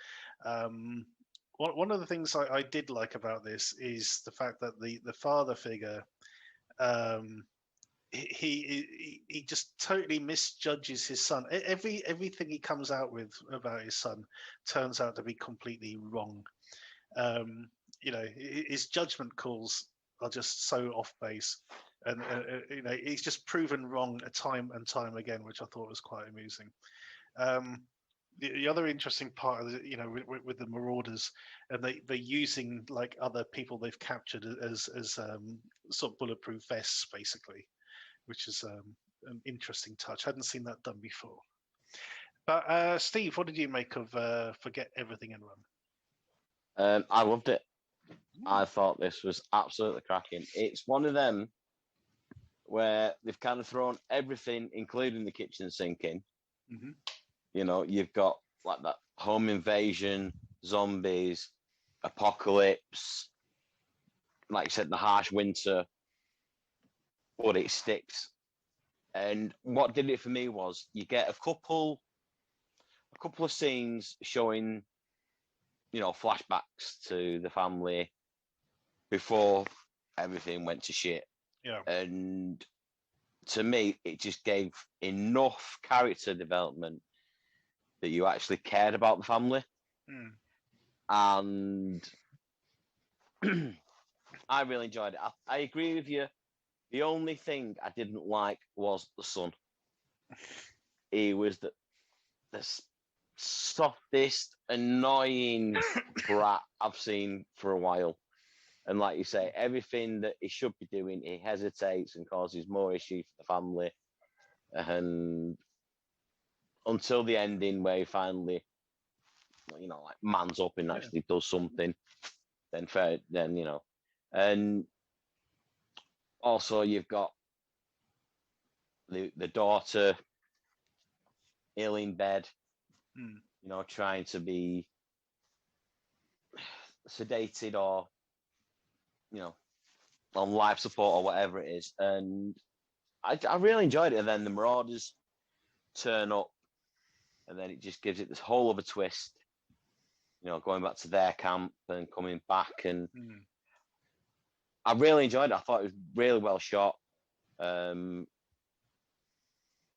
One of the things I did like about this is the fact that the father figure, he just totally misjudges his son. Everything he comes out with about his son turns out to be completely wrong. His judgment calls are just so off base, and he's just proven wrong time and time again, which I thought was quite amusing. The other interesting part of with the marauders, and they're using like other people they've captured as sort of bulletproof vests, basically, which is an interesting touch. I hadn't seen that done before. But Steve, what did you make of Forget Everything and Run? I loved it. I thought this was absolutely cracking. It's one of them where they've kind of thrown everything, including the kitchen sink in. Mm-hmm. You've got like that home invasion, zombies, apocalypse, like you said, the harsh winter, but it sticks. And what did it for me was you get a couple of scenes showing, flashbacks to the family before everything went to shit. Yeah. And to me, it just gave enough character development that you actually cared about the family. And I really enjoyed it. I agree with you. The only thing I didn't like was the son. He was the softest, annoying brat I've seen for a while. And like you say, everything that he should be doing, he hesitates and causes more issues for the family. And until the ending where he finally, like mans up and actually does something, then fair, then, and also you've got the daughter ill in bed, trying to be sedated or, on life support or whatever it is. And I really enjoyed it. And then the Marauders turn up, and then it just gives it this whole other twist, going back to their camp and coming back. And I really enjoyed it. I thought it was really well shot.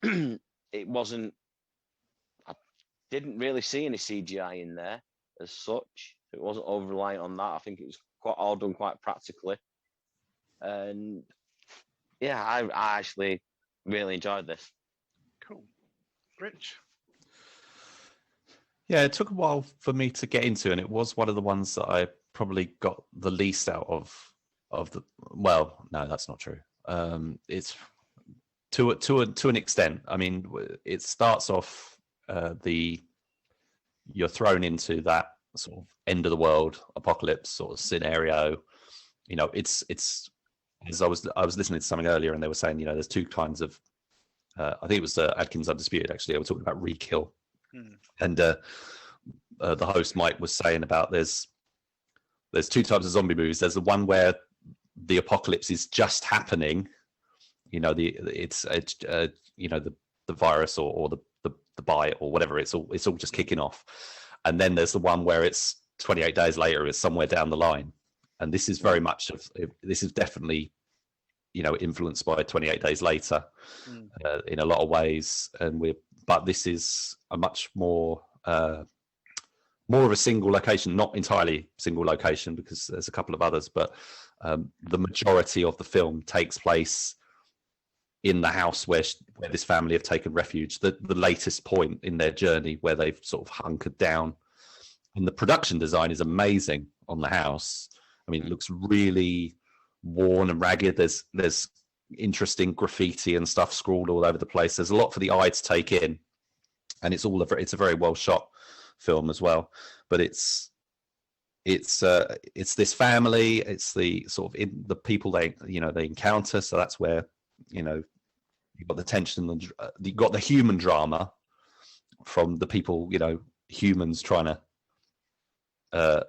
It wasn't, I didn't really see any CGI in there as such. It wasn't over reliant on that. I think it was all done quite practically. And yeah, I actually really enjoyed this. Cool. Rich? Yeah, it took a while for me to get into, and it was one of the ones that I probably got the least out of the. Well, no, that's not true. It's to an extent. I mean, it starts off you're thrown into that sort of end of the world apocalypse sort of scenario. It's as I was listening to something earlier, and they were saying, there's two kinds of. I think it was Adkins Undisputed. Actually, they were talking about re-kill. And the host Mike was saying about there's two types of zombie movies. There's the one where the apocalypse is just happening, the virus or the bite or whatever. It's all just kicking off, and then there's the one where it's 28 days later. It's somewhere down the line, and this is very much this is definitely influenced by 28 days later in a lot of ways, but this is a much more of a single location, not entirely single location, because there's a couple of others, but the majority of the film takes place in the house where this family have taken refuge, the latest point in their journey where they've sort of hunkered down. And the production design is amazing on the house. I mean, it looks really worn and ragged. There's interesting graffiti and stuff scrawled all over the place. There's a lot for the eye to take in, and it's a very well shot film as well. But it's this family. It's the sort of the people they encounter. So that's where you've got the tension and you've got the human drama from the people, humans trying to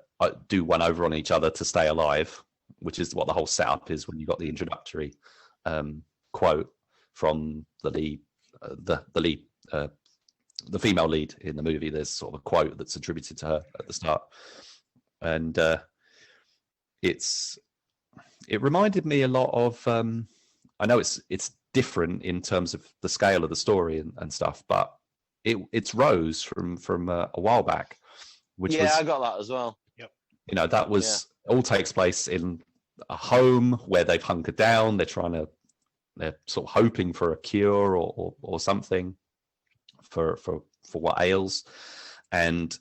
do one over on each other to stay alive, which is what the whole setup is when you got the introductory quote from the lead, the female lead in the movie. There's sort of a quote that's attributed to her at the start, and it reminded me a lot of. I know it's different in terms of the scale of the story and stuff, but it's Rose from a while back, which was, I got that as well. Yep. That was all takes place in a home where they've hunkered down. They're sort of hoping for a cure or something for what ails, and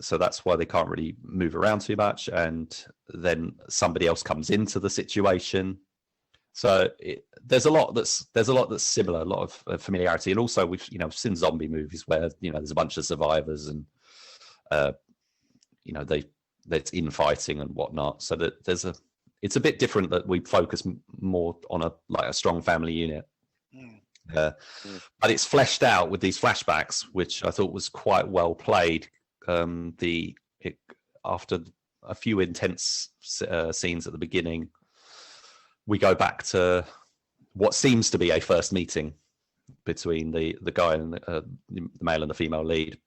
so that's why they can't really move around too much. And then somebody else comes into the situation. So there's a lot that's similar, a lot of familiarity, and also we've seen zombie movies where there's a bunch of survivors and there's infighting and whatnot. So that it's a bit different that we focus more on a strong family unit. But it's fleshed out with these flashbacks, which I thought was quite well played. After a few intense scenes at the beginning, we go back to what seems to be a first meeting between the guy and the male and the female lead,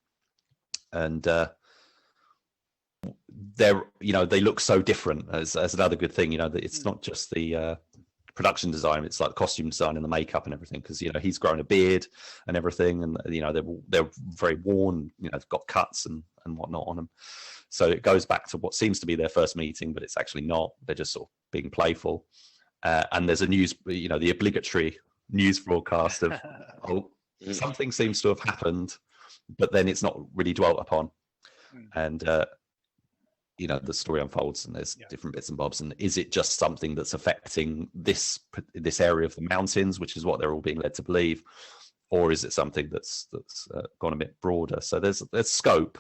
and they look so different. As another good thing, that it's not just the production design. It's like the costume design and the makeup and everything, because he's grown a beard and everything, and they're very worn. They've got cuts and whatnot on them. So it goes back to what seems to be their first meeting, but it's actually not. They're just sort of being playful. And there's a the obligatory news broadcast of something seems to have happened, but then it's not really dwelt upon. And the story unfolds, and there's different bits and bobs. And is it just something that's affecting this area of the mountains, which is what they're all being led to believe, or is it something that's gone a bit broader? So there's scope,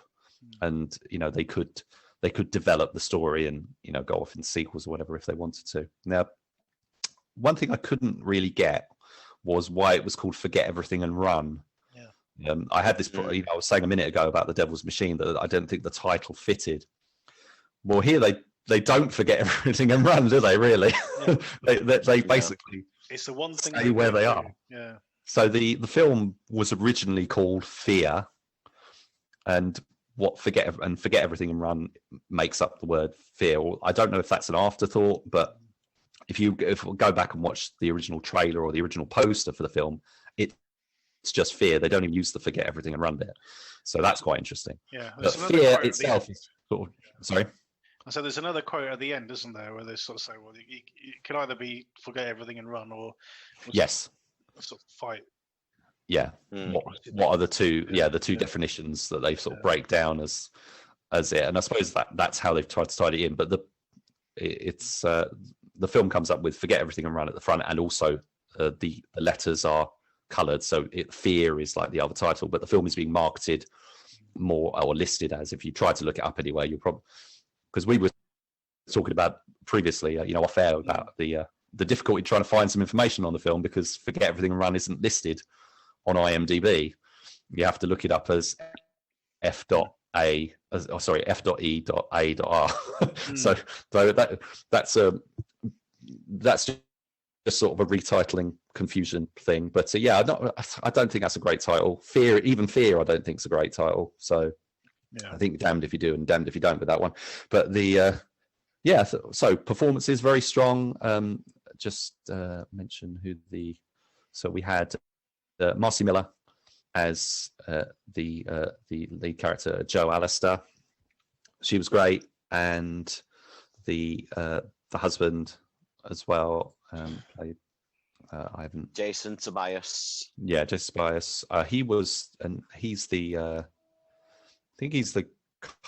and they could develop the story and go off in sequels or whatever if they wanted to. Now, one thing I couldn't really get was why it was called Forget Everything and Run. I had this. I was saying a minute ago about The Devil's Machine that I don't think the title fitted. Well, here they don't forget everything and run, do they? Really? they basically it's the one thing stay where they are. Yeah. So the film was originally called Fear, and Forget Everything and Run makes up the word fear. I don't know if that's an afterthought, but if we go back and watch the original trailer or the original poster for the film, it's just fear. They don't even use the Forget Everything and Run bit. So that's quite interesting. Yeah. But fear itself is sort of, sorry. So there's another quote at the end, isn't there, where they sort of say, well, you can either be Forget Everything and Run, or yes, sort of fight. Yeah. What are the two? Yeah, the two definitions that they sort of break down as it. And I suppose that's how they've tried to tie it in. But the film comes up with Forget Everything and Run at the front, and also the letters are coloured, so Fear is like the other title, but the film is being marketed more, or listed as, if you try to look it up anywhere, you'll probably, because we were talking about previously, off air, about the difficulty trying to find some information on the film, because Forget Everything and Run isn't listed on IMDb. You have to look it up as F.E.A.R. So that's just sort of a retitling confusion thing. But I don't think that's a great title. Fear, I don't think it's a great title. So I think damned if you do and damned if you don't with that one. But so performance is very strong. Just mention so we had Marcy Miller as the lead character, Joe Alistair. She was great, and the husband as well. Played Jason Tobias. Yeah, Jason Tobias. He's the I think he's the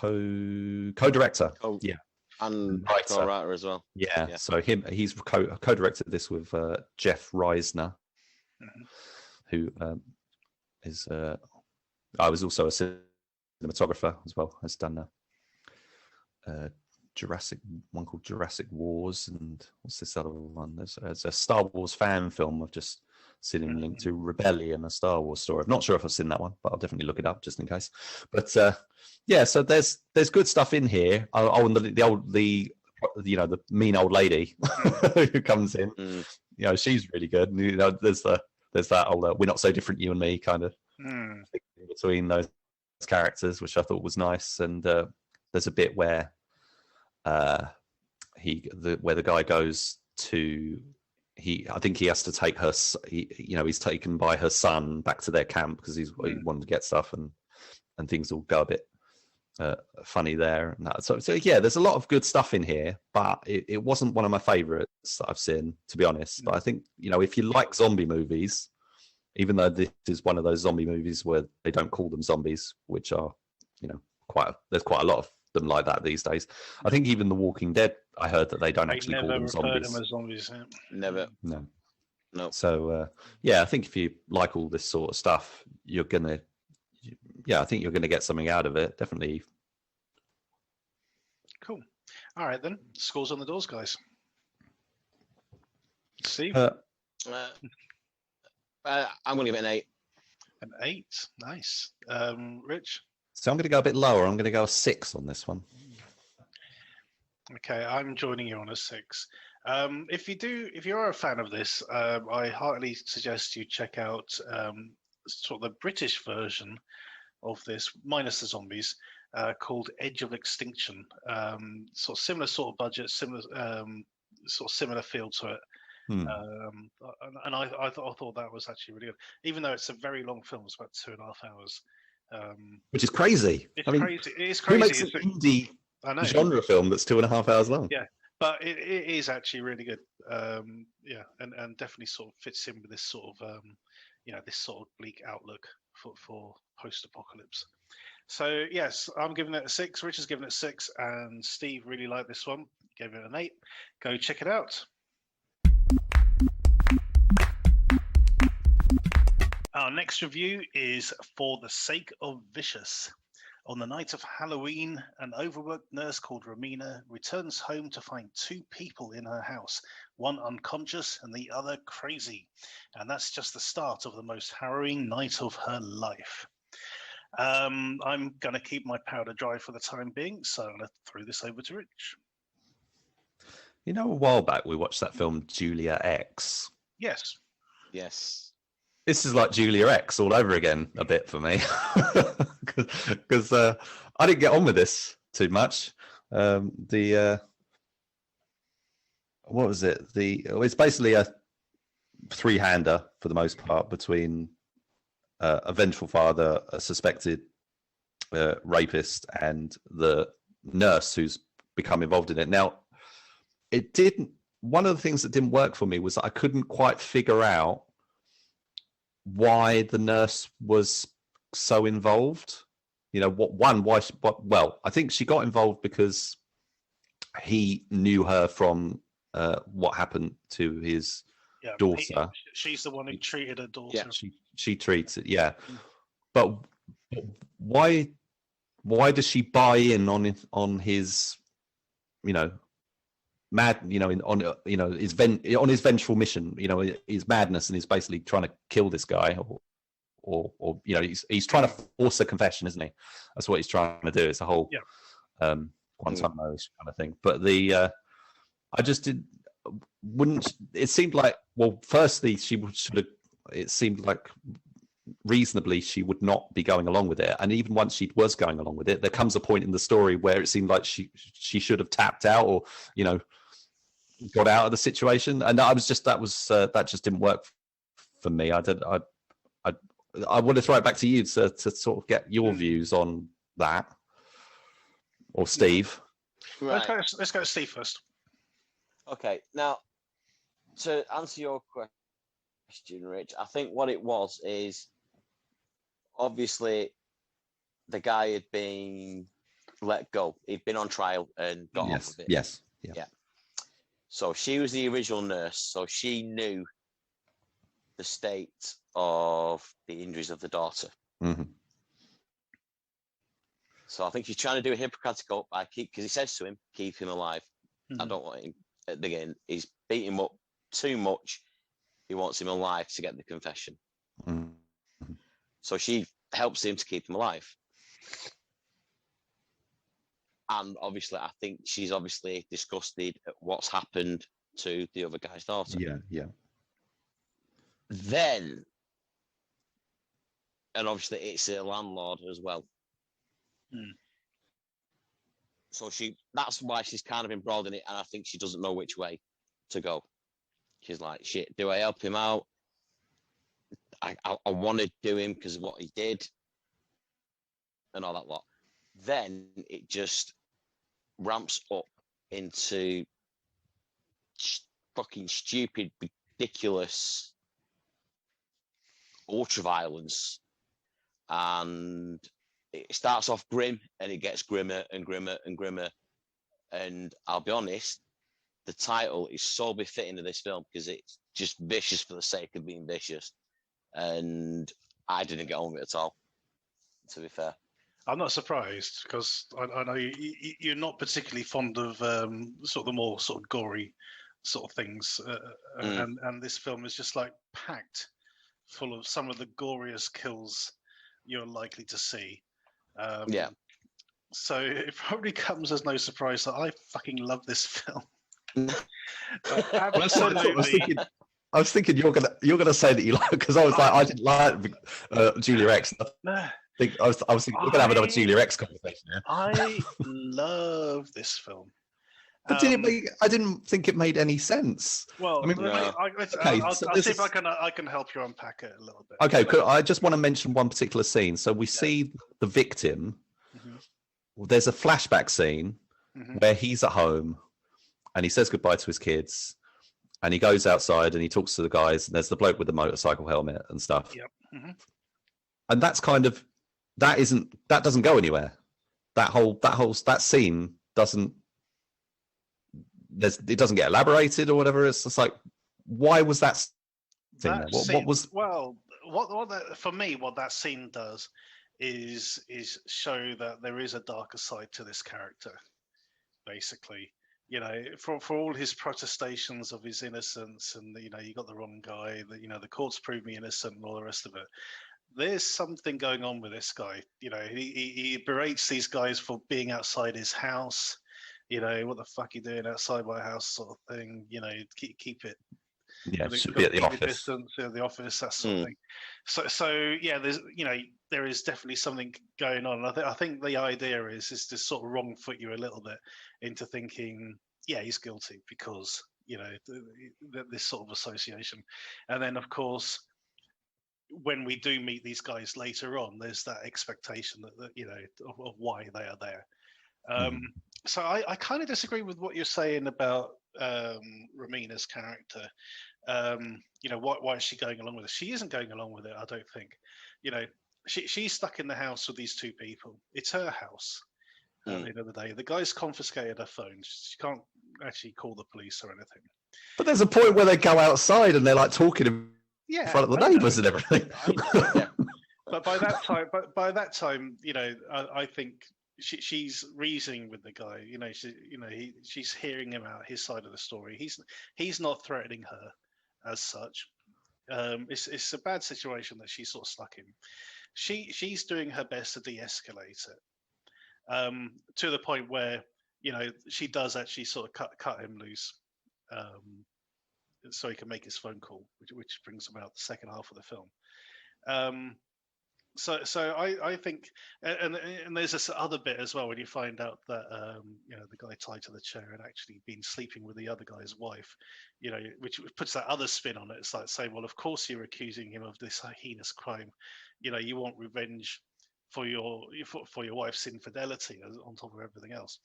co-director. Yeah, and writer. Co-writer as well. Yeah. So he's co-directed this with Jeff Reisner, who is I was also a cinematographer as well. Has done one called Jurassic Wars, and what's this other one? There's a Star Wars fan film I've just seen him linked to, Rebellion, a Star Wars story. I'm not sure if I've seen that one, but I'll definitely look it up just in case. But so there's good stuff in here. And the mean old lady who comes in, she's really good. And, there's that old we're not so different, you and me kind of thing between those characters, which I thought was nice. And there's a bit where where the guy goes to, I think he has to take her, he's taken by her son back to their camp because he wanted to get stuff, and things will go a bit funny there. And that. So there's a lot of good stuff in here, but it wasn't one of my favorites that I've seen, to be honest. But I think, if you like zombie movies, even though this is one of those zombie movies where they don't call them zombies, which are, there's quite a lot of them like that these days. I think even The Walking Dead, I heard that they don't actually call them zombies. Them as zombies. Yeah. Never. No. So I think if you like all this sort of stuff, I think you're gonna get something out of it. Definitely. Cool. All right then. Scores on the doors, guys. Steve. I'm gonna give it an 8. An 8. Nice. Rich. So I'm going to go a bit lower. I'm going to go a 6 on this one. Okay, I'm joining you on a 6. If you are a fan of this, I heartily suggest you check out sort of the British version of this, minus the zombies, called Edge of Extinction. Sort of similar sort of budget, similar feel to it. And I thought that was actually really good, even though it's a very long film. It's about 2.5 hours. Which is crazy. It's I mean, crazy. It is who crazy. makes an indie I know. genre film that's 2.5 hours long? Yeah, but it is actually really good. Yeah, and definitely sort of fits in with this sort of this sort of bleak outlook for post-apocalypse. So yes, I'm giving it a 6. Rich has given it 6, and Steve really liked this one. Gave it an 8. Go check it out. Our next review is For the Sake of Vicious. On the night of Halloween, an overworked nurse called Romina returns home to find 2 people in her house, one unconscious and the other crazy. And that's just the start of the most harrowing night of her life. I'm going to keep my powder dry for the time being, so I'm going to throw this over to Rich. You know, a while back we watched that film Julia X. Yes. Yes. This is like Julia X all over again a bit for me, because I didn't get on with this too much. What was it? It's basically a 3-hander for the most part between a vengeful father, a suspected rapist, and the nurse who's become involved in it. Now, one of the things that didn't work for me was that I couldn't quite figure out why the nurse was so involved. You know, well, I think she got involved because he knew her from what happened to his daughter. She's the one who treated her daughter. Yeah, she treats it. Yeah, but why does she buy in on his, mad, on his vengeful mission, his madness, and he's basically trying to kill this guy, or he's trying to force a confession, isn't he? That's what he's trying to do. It's a whole Guantanamo kind of thing. But I just wouldn't. It seemed like, well, firstly, she should have. It seemed like reasonably she would not be going along with it, and even once she was going along with it, there comes a point in the story where it seemed like she should have tapped out, or got out of the situation, and that just didn't work for me. I want to throw it back to you to sort of get your views on that, or Steve. Right. Let's go to Steve first. Okay, now to answer your question, Rich, I think what it was is obviously the guy had been let go. He'd been on trial and got off of it. Yes. Yeah. So she was the original nurse, so she knew the state of the injuries of the daughter. Mm-hmm. So I think she's trying to do a Hippocratic oath because he says to him, keep him alive. Mm-hmm. I don't want him at the end. He's beating him up too much. He wants him alive to get the confession. Mm-hmm. So she helps him to keep him alive. And obviously, I think she's obviously disgusted at what's happened to the other guy's daughter. Yeah. Then, and obviously it's a landlord as well. Mm. So that's why she's kind of embroiled in it, and I think she doesn't know which way to go. She's like, shit, do I help him out? I want to do him because of what he did and all that lot. Then it just ramps up into fucking stupid, ridiculous ultra-violence. And it starts off grim and it gets grimmer and grimmer and grimmer. And I'll be honest, the title is so befitting of this film because it's just vicious for the sake of being vicious. And I didn't get on with it at all, to be fair. I'm not surprised because I know you're not particularly fond of sort of the more sort of gory sort of things, and this film is just like packed full of some of the goriest kills you're likely to see. So it probably comes as no surprise that I fucking love this film. Absolutely. I was thinking you're gonna say that you like, because I was like, I didn't like Julia X. I was thinking we're gonna have another Julia X conversation here. I love this film, But I didn't think it made any sense. Well, I mean, I'll see if I can help you unpack it a little bit. Okay, cool. I just want to mention one particular scene. So we see the victim. There's a flashback scene where he's at home and he says goodbye to his kids and he goes outside and he talks to the guys and there's the bloke with the motorcycle helmet and stuff. Yep. And that's that doesn't go anywhere. That scene doesn't get elaborated or whatever. It's just like, why was that thing there? What was? Well, for me, what that scene does is show that there is a darker side to this character. Basically, for all his protestations of his innocence, and you got the wrong guy. The courts prove me innocent, and all the rest of it. There's something going on with this guy. He berates these guys for being outside his house. What the fuck you doing outside my house, sort of thing. Keep it. Yeah, it should be at the office. Distance, the office, that sort of thing. So yeah, there is definitely something going on. I think the idea is to sort of wrong foot you a little bit into thinking, yeah, he's guilty because this sort of association, and then of course, when we do meet these guys later on, there's that expectation that of why they are there. So I kind of disagree with what you're saying about Romina's character. Why is she going along with it? She isn't going along with it, I don't think. She's stuck in the house with these two people. It's her house. At the end of the day, the guy's confiscated her phone. She can't actually call the police or anything. But there's a point where they go outside and they're like talking in front of the neighbours and everything. But by that time, I think she's reasoning with the guy. She's hearing him out, his side of the story. He's not threatening her as such. It's a bad situation that she's sort of stuck in. She's doing her best to de-escalate it, to the point where she does actually sort of cut him loose, so he can make his phone call, which brings about the second half of the film. So I think, and there's this other bit as well when you find out that the guy tied to the chair had actually been sleeping with the other guy's wife, which puts that other spin on it. It's like saying, well, of course you're accusing him of this heinous crime. You want revenge for your wife's infidelity on top of everything else.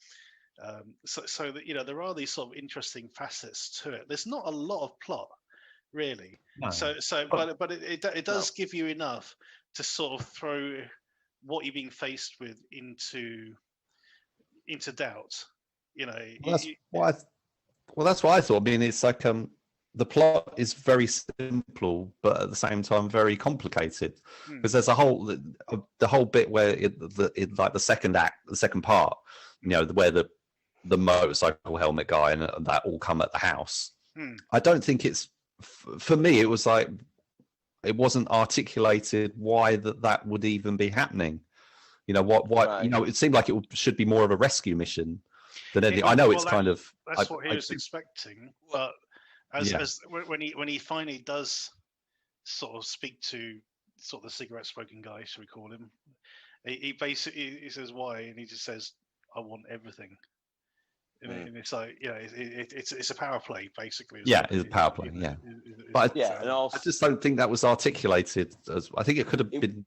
So that there are these sort of interesting facets to it. There's not a lot of plot, really. No. But it does give you enough to sort of throw what you're being faced with into doubt. That's what I thought. I mean, it's like the plot is very simple, but at the same time very complicated, because there's the whole bit where like the second act, the second part, where the motorcycle helmet guy and that all come at the house. I don't think it's, for me, it was like, it wasn't articulated why that would even be happening. Right. It seemed like it should be more of a rescue mission than anything. I know it's kind of. That's what he was expecting, but when he finally does sort of speak to sort of the cigarette smoking guy, should we call him? He basically says why, and he just says, "I want everything." And it's like, it's a power play, basically. Yeah, it's a power play. Yeah, but I just don't think that was articulated. I think it could have been.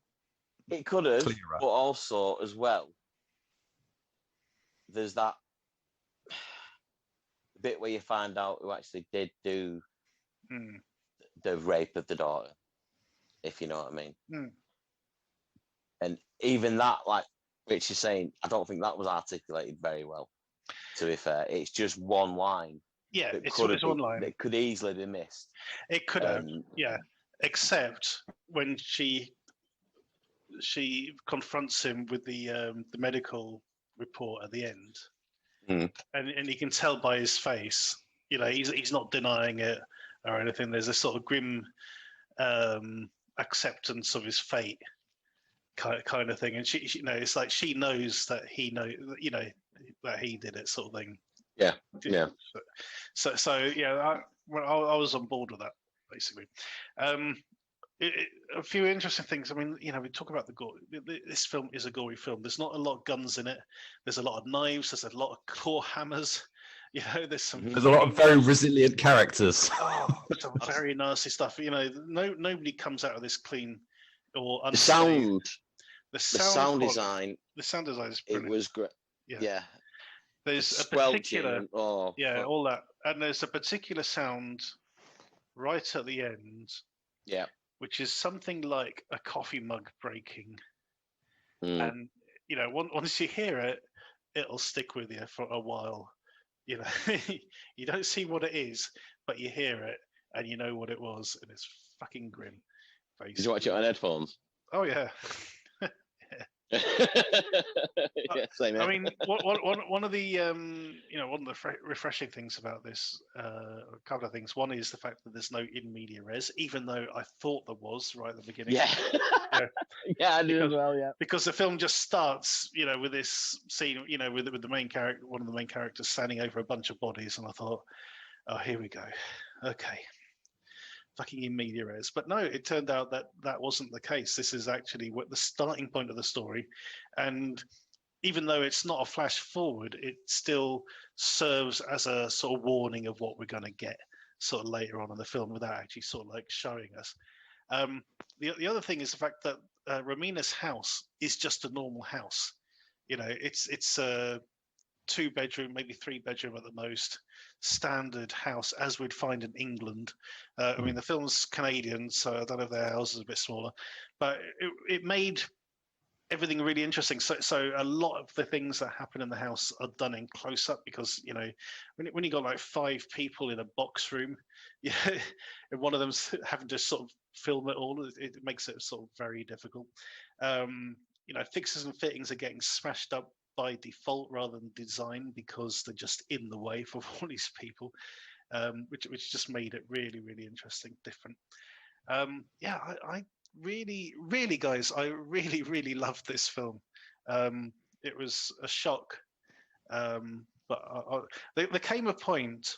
It could have, but also as well, there's that bit where you find out who actually did do the rape of the daughter, if you know what I mean. And even that, like Rich is saying, I don't think that was articulated very well. To be fair, it's just one line. Yeah, it's one line. It could easily be missed. It could have, except when she confronts him with the medical report at the end, and you can tell by his face, he's not denying it or anything. There's a sort of grim acceptance of his fate, kind of thing. And she it's like she knows that he that he did it, sort of thing. Yeah. So yeah, I was on board with that, basically. A few interesting things. I mean, we talk about the gore. This film is a gory film. There's not a lot of guns in it. There's a lot of knives. There's a lot of claw hammers. You know, there's some. There's a lot of very resilient characters. Oh, some very nasty stuff. You know, nobody comes out of this clean or The unscathed. sound design. The sound design is It brilliant. was great. Yeah. Yeah. There's a Squelching particular, and- oh, yeah, fuck. all that, and there's a particular sound right at the end, Yeah. which is something like a coffee mug breaking, Mm. and you know, once you hear it, it'll stick with you for a while. You know, you don't see what it is, but you hear it and you know what it was, and it's fucking grim. Did you watch it on headphones? Oh yeah. Yeah, same I here. mean, one of the you know, one of the refreshing things about this, a couple of things. One is the fact that there's no in media res, even though I thought there was right at the beginning. Yeah. Yeah. Yeah, I do Because- as well. Yeah. Because the film just starts, you know, with this scene, you know, with the main character, one of the main characters standing over a bunch of bodies, and I thought, oh, here we go, okay, fucking in media res. But no, it turned out that that wasn't the case. This is actually what the starting point of the story, and even though it's not a flash forward, it still serves as a sort of warning of what we're going to get sort of later on in the film without actually sort of like showing us. The other thing is the fact that Romina's house is just a normal house. You know, it's a 2-bedroom, maybe 3-bedroom at the most, standard house as we'd find in England. I mean, the film's Canadian, so I don't know if their house is a bit smaller, but it made everything really interesting. So a lot of the things that happen in the house are done in close up because, you know, when you got like 5 people in a box room, yeah, and one of them's having to sort of film it all, it makes it sort of very difficult. You know, fixes and fittings are getting smashed up by default rather than design because they're just in the way for all these people, which just made it really, really interesting, different. Yeah, I really, guys, I really loved this film. It was a shock, but there came a point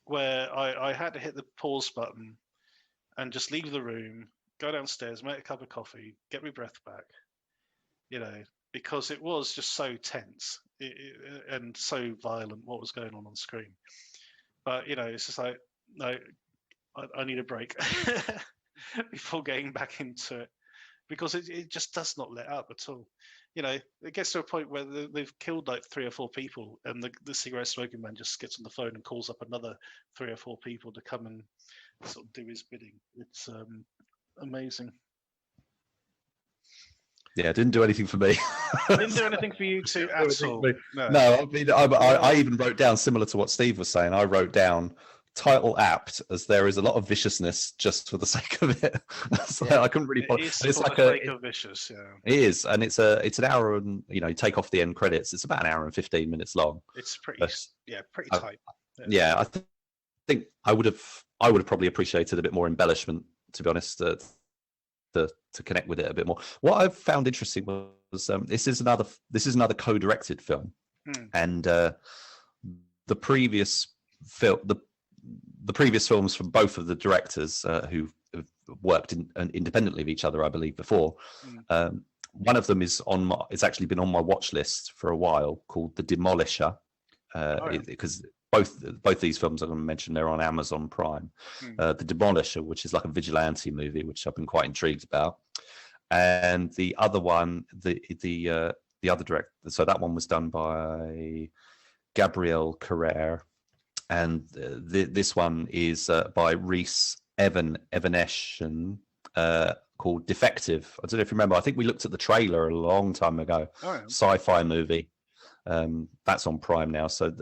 where I had to hit the pause button and just leave the room, go downstairs, make a cup of coffee, get my breath back, you know, because it was just so tense and so violent what was going on screen. But, you know, it's just like, no, I need a break before getting back into it, because it just does not let up at all. You know, it gets to a point where they've killed like 3 or 4 people, and the cigarette smoking man just gets on the phone and calls up another 3 or 4 people to come and sort of do his bidding. It's amazing. Yeah, it didn't do anything for me. Didn't do anything for you two at all. No, I mean, I even wrote down, similar to what Steve was saying, I wrote down title apt, as there is a lot of viciousness just for the sake of it. So I couldn't really follow. It's like the sake of vicious, yeah. It is, and it's an hour, and you know, you take off the end credits, it's about an hour and 15 minutes long. It's pretty, But, pretty tight. Yeah, I think I would have probably appreciated a bit more embellishment, to be honest, to connect with it a bit more. What I've found interesting was this is another co-directed film, and the previous film, the previous films from both of the directors who have worked independently of each other, I believe, before. One of them is it's actually been on my watch list for a while, called The Demolisher, because both these films I'm going to mention, they're on Amazon Prime. The Demolisher, which is like a vigilante movie, which I've been quite intrigued about, and the other one, the other director. So that one was done by Gabriel Carrere, and this one is by Rhys Evaneshan, called Defective. I don't know if you remember. I think we looked at the trailer a long time ago. Sci-fi movie. That's on Prime now. So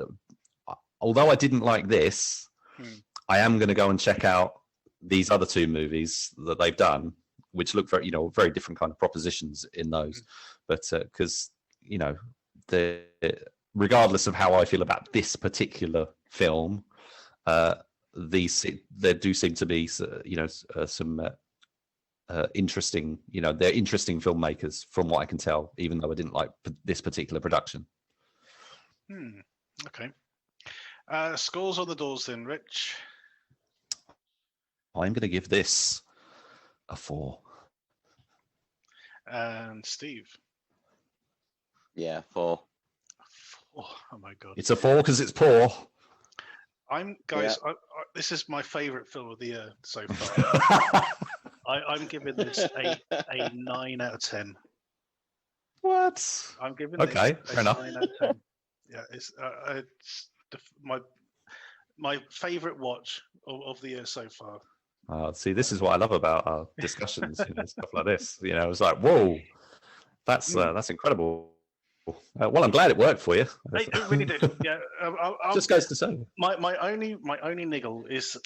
although I didn't like this, I am going to go and check out these other 2 movies that they've done, which look very, very different kind of propositions in those. But because, regardless of how I feel about this particular film, there do seem to be, some interesting, they're interesting filmmakers from what I can tell, even though I didn't like this particular production. Okay. Scores on the doors then, Rich. I'm going to give this a 4. And Steve. Yeah, 4. Oh my god. It's a 4 because it's poor. Guys. This is my favourite film of the year so far. I'm giving this a 9 out of 10. What? I'm giving Okay, this fair a enough. 9 out of 10. Yeah, it's my favourite watch of the year so far. See, this is what I love about our discussions, stuff like this. It's like, whoa, that's incredible. Well, I'm glad it worked for you. It really did. Yeah, just goes to say. My only niggle is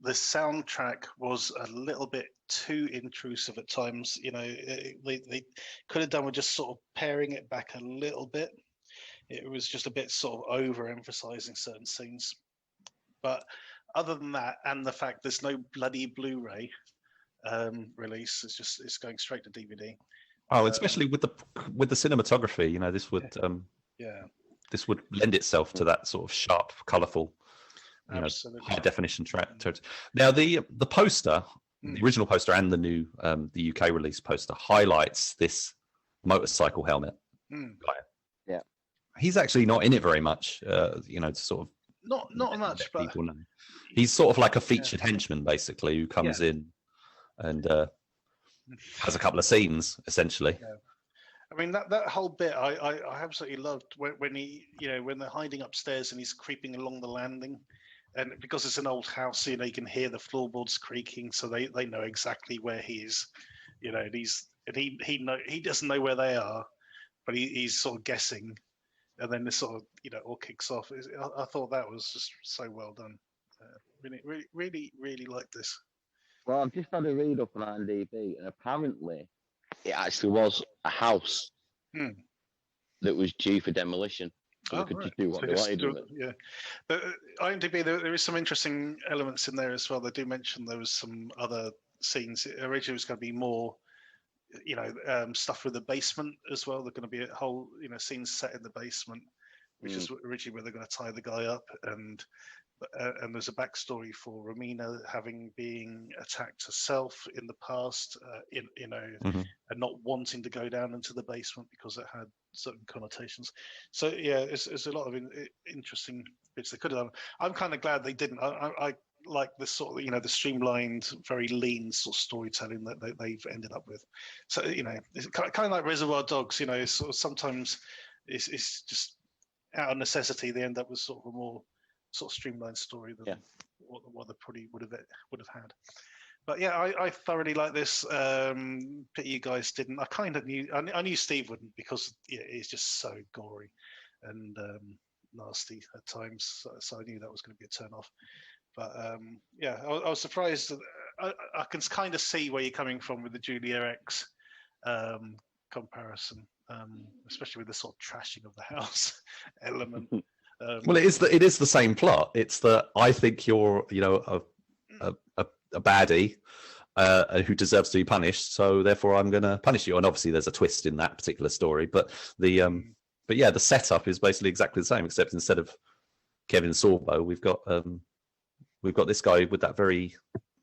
the soundtrack was a little bit too intrusive at times. They could have done with just sort of paring it back a little bit. It was just a bit sort of overemphasizing certain scenes. But other than that, and the fact there's no bloody Blu-ray release, it's going straight to DVD. Oh, especially with the cinematography, this would lend itself to that sort of sharp, colourful, high definition track. Now, the poster, the original poster, and the new the UK release poster highlights this motorcycle helmet guy. Yeah, he's actually not in it very much. To sort of not much, but people know he's sort of like a featured henchman, basically, who comes in and has a couple of scenes, essentially. Yeah. I mean, that whole bit I absolutely loved when he, when they're hiding upstairs and he's creeping along the landing, and because it's an old house, you can hear the floorboards creaking, so they know exactly where he is. He doesn't know where they are, but he's sort of guessing, and then this sort of all kicks off. I thought that was just so well done. Really like this. Well, I've just had a read up on IMDb, and apparently it actually was a house that was due for demolition. So they could just do what they wanted with it. Yeah. But IMDb, there is some interesting elements in there as well. They do mention there was some other scenes. Originally, it was going to be more, stuff with the basement as well. There's going to be a whole, scenes set in the basement, which is originally where they're going to tie the guy up. And there's a backstory for Romina being attacked herself in the past, and not wanting to go down into the basement because it had certain connotations. So yeah, it's a lot of interesting bits they could have done. I'm kind of glad they didn't. I like this sort of the streamlined, very lean sort of storytelling that they've ended up with. So it's kind of like Reservoir Dogs. Sort of sometimes it's just out of necessity they end up with sort of a more sort of streamlined story than what they probably would have had. But yeah, I thoroughly like this. Pity you guys didn't. I kind of knew. I knew Steve wouldn't, because it's just so gory and nasty at times. So I knew that was going to be a turn off. But I was surprised. I can kind of see where you're coming from with the Julia X comparison, especially with the sort of trashing of the house element. Well, it is the same plot. It's that I think you're, a baddie who deserves to be punished, so therefore I'm going to punish you. And obviously, there's a twist in that particular story, but the setup is basically exactly the same, except instead of Kevin Sorbo, we've got this guy with that very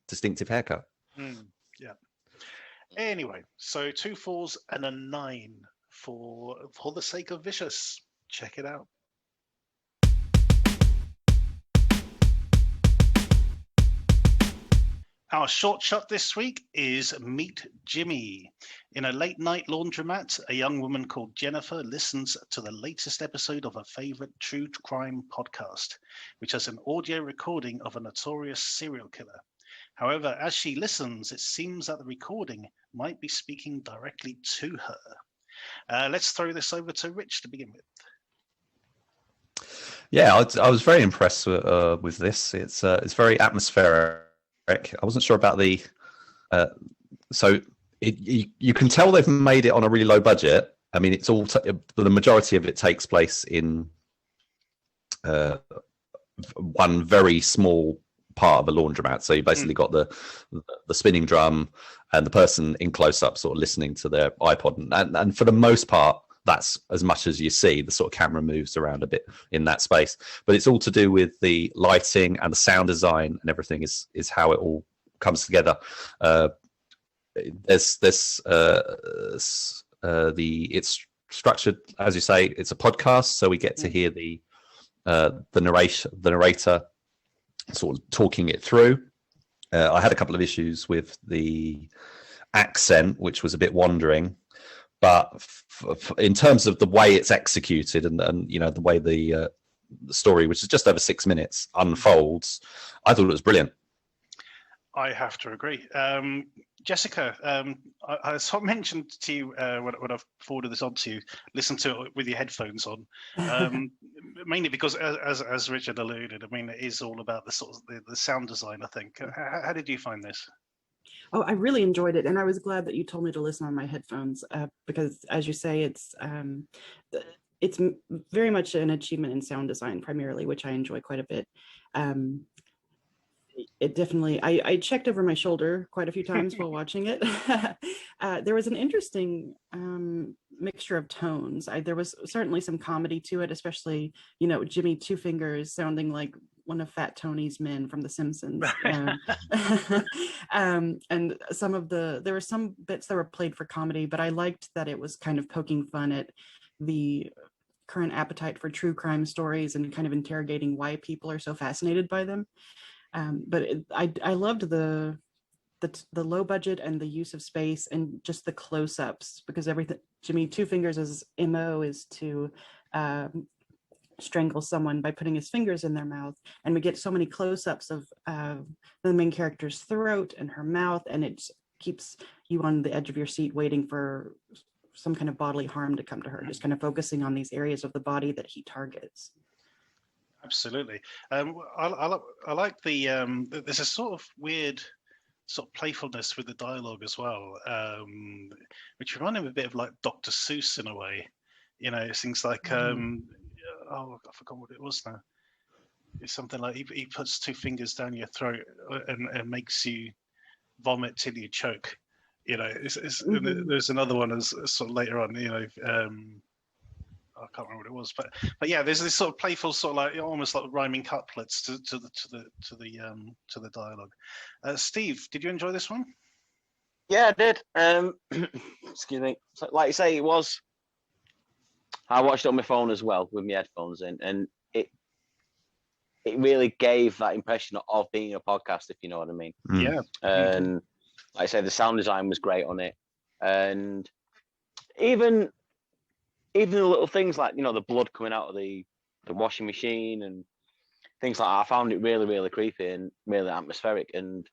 distinctive haircut. Yeah. Anyway, so 2 4s and a 9 for the Sake of Vicious. Check it out. Our short shot this week is Meet Jimmy. In a late-night laundromat, a young woman called Jennifer listens to the latest episode of her favorite true crime podcast, which has an audio recording of a notorious serial killer. However, as she listens, it seems that the recording might be speaking directly to her. Let's throw this over to Rich to begin with. Yeah, I was very impressed with this. It's very atmospheric. I wasn't sure about the you can tell they've made it on a really low budget. I mean, it's all the majority of it takes place in one very small part of a laundromat. So you basically got the spinning drum and the person in close up sort of listening to their iPod, and for the most part that's as much as you see. The sort of camera moves around a bit in that space, but it's all to do with the lighting and the sound design, and everything is how it all comes together. It's structured, as you say, it's a podcast, so we get to hear the the narrator sort of talking it through. I had a couple of issues with the accent, which was a bit wandering, but in terms of the way it's executed and the way the story, which is just over 6 minutes, unfolds, I thought it was brilliant. I have to agree. Jessica, I sort of mentioned to you when I've forwarded this on to you, listen to it with your headphones on, mainly because, as Richard alluded, I mean, it is all about the sort of the sound design, I think. How did you find this? Oh, I really enjoyed it, and I was glad that you told me to listen on my headphones because, as you say, it's very much an achievement in sound design primarily, which I enjoy quite a bit. It definitely, I checked over my shoulder quite a few times while watching it. There was an interesting mixture of tones. There was certainly some comedy to it, especially, Jimmy Two Fingers sounding like one of Fat Tony's men from The Simpsons. And there were some bits that were played for comedy, but I liked that it was kind of poking fun at the current appetite for true crime stories and kind of interrogating why people are so fascinated by them. But I loved the low budget and the use of space and just the close-ups, because everything Jimmy Two Fingers' MO is to strangle someone by putting his fingers in their mouth, and we get so many close-ups of the main character's throat and her mouth, and it keeps you on the edge of your seat waiting for some kind of bodily harm to come to her, just kind of focusing on these areas of the body that he targets. Absolutely. I like there's a sort of weird sort of playfulness with the dialogue as well, which reminded me a bit of like Dr. Seuss in a way. Things like I forgot what it was now. It's something like he puts two fingers down your throat and makes you vomit till you choke. There's another one as sort of later on. I can't remember what it was, but yeah, there's this sort of playful, sort of like almost like rhyming couplets to the dialogue. Steve, did you enjoy this one? Yeah, I did. Excuse me. So, like you say, it was. I watched it on my phone as well with my headphones in, and it really gave that impression of being a podcast, if you know what I mean. Yeah. And like I say, the sound design was great on it, and even the little things like the blood coming out of the washing machine and things like that, I found it really, really creepy and really atmospheric. And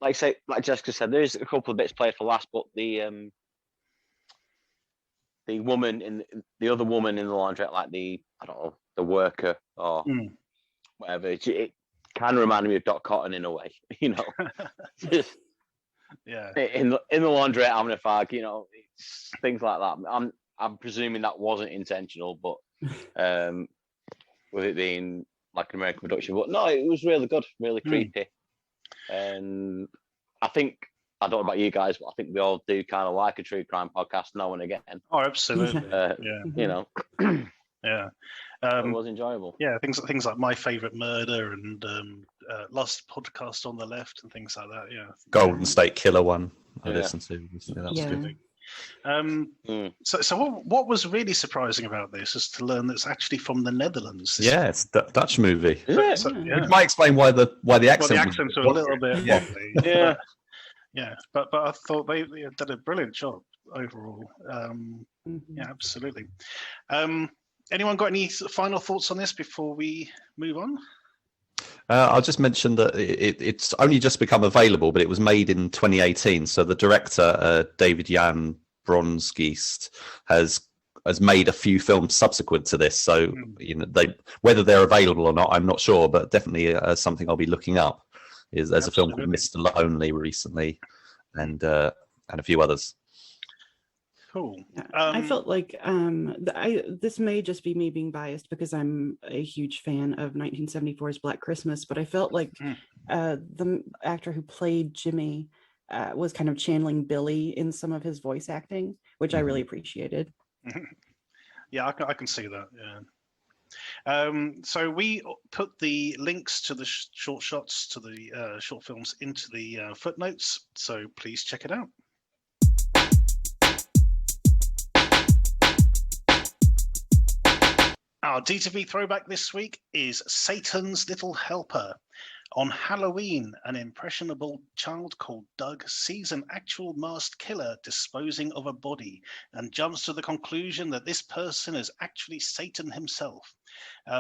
like Jessica said, there's a couple of bits played for last, but the woman in the other woman in the laundrette, like the worker or whatever, it kind of reminded me of Doc Cotton in a way, Just, yeah. In the laundrette having a fag, it's things like that. I'm presuming that wasn't intentional, but with it being like an American production. But no, it was really good, really creepy. And I don't know about you guys, but I think we all do kind of like a true crime podcast now and again. Oh, absolutely. Yeah. Yeah. It was enjoyable. Yeah, things like My Favorite Murder and Last Podcast on the Left and things like that. Yeah. Golden State Killer one I listened to. That was good. So what was really surprising about this is to learn that it's actually from the Netherlands. Yeah, it's a Dutch movie. Yeah. Which might explain why the accent. The accents are a little bit wobbly. Yeah. Yeah, but I thought they did a brilliant job overall. Yeah, absolutely. Anyone got any final thoughts on this before we move on? I'll just mention that it's only just become available, but it was made in 2018. So the director, David Jan Bronsgeest, has made a few films subsequent to this. So whether they're available or not, I'm not sure, but definitely something I'll be looking up. There's a film called Mr. Lonely recently, and a few others. Cool. I felt like this may just be me being biased because I'm a huge fan of 1974's Black Christmas, but I felt like the actor who played Jimmy was kind of channeling Billy in some of his voice acting, which I really appreciated. Yeah, I can see that. Yeah. So we put the links to the short shots, to the short films, into the footnotes. So please check it out. Our DTV throwback this week is Satan's Little Helper. On Halloween, an impressionable child called Doug sees an actual masked killer disposing of a body and jumps to the conclusion that this person is actually Satan himself.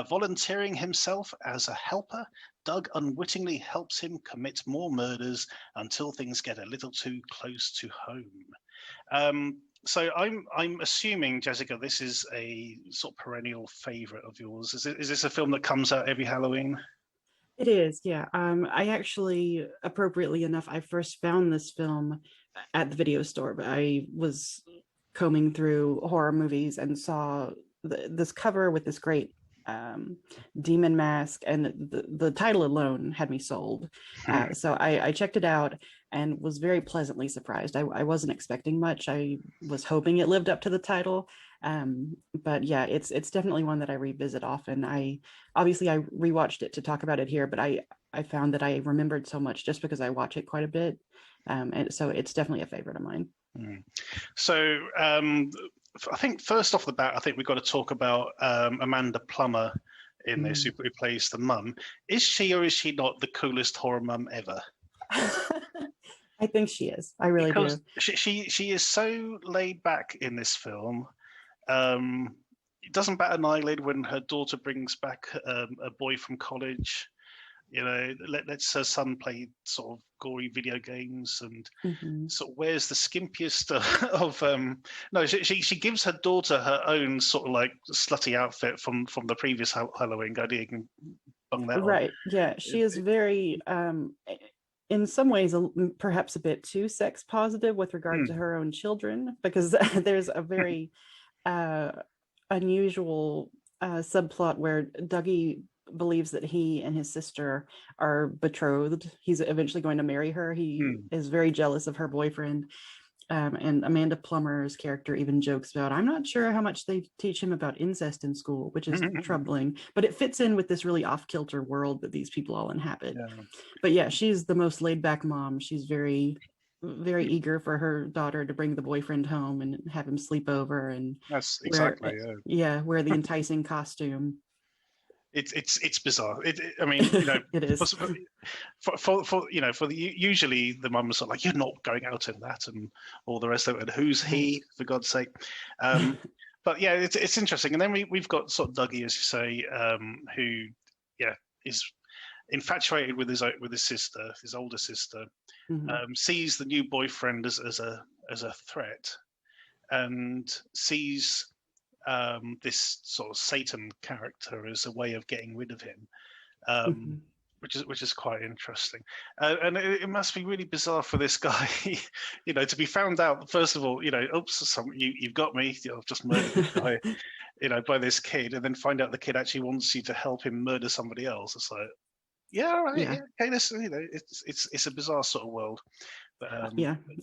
Volunteering himself as a helper, Doug unwittingly helps him commit more murders until things get a little too close to home. So I'm assuming, Jessica, this is a sort of perennial favourite of yours. Is this a film that comes out every Halloween? It is, yeah. I actually, appropriately enough, I first found this film at the video store, but I was combing through horror movies and saw this cover with this great demon mask, and the title alone had me sold. So I checked it out and was very pleasantly surprised. I wasn't expecting much. I was hoping it lived up to the title. But yeah, it's definitely one that I revisit often. I rewatched it to talk about it here, but I found that I remembered so much just because I watch it quite a bit. And so it's definitely a favorite of mine. So I think first off the bat, I think we've got to talk about Amanda Plummer in this, who plays the mum. Is she or is she not the coolest horror mum ever? I think she is. I really do. She is so laid back in this film. It doesn't bat an eyelid when her daughter brings back a boy from college. You know, lets her son play sort of gory video games and sort of wears the skimpiest of. No, she gives her daughter her own sort of like slutty outfit from the previous Halloween. Idea you can bung that right. on. Yeah, she is very. In some ways, perhaps a bit too sex positive with regard to her own children, because there's a very unusual subplot where Dougie believes that he and his sister are betrothed. He's eventually going to marry her. He is very jealous of her boyfriend. And Amanda Plummer's character even jokes about, I'm not sure how much they teach him about incest in school, which is troubling, but it fits in with this really off-kilter world that these people all inhabit. But yeah, she's the most laid-back mom. She's very, very eager for her daughter to bring the boyfriend home and have him sleep over and that's exactly wear the enticing costume. It's bizarre. I mean, you know, it is. For you know, usually the mums are like, you're not going out in that, and all the rest of it. And who's he, for God's sake? But yeah, it's interesting. And then we've got sort of Dougie, as you say, who is infatuated with his sister, his older sister, sees the new boyfriend as a threat, and sees this sort of Satan character as a way of getting rid of him, which is quite interesting. And it must be really bizarre for this guy, you know, to be found out. First of all, you know, oops, you've got me. I've just murdered this guy, you know, by this kid, and then find out the kid actually wants you to help him murder somebody else. It's like, yeah, all right, okay, this, you know, it's a bizarre sort of world. But,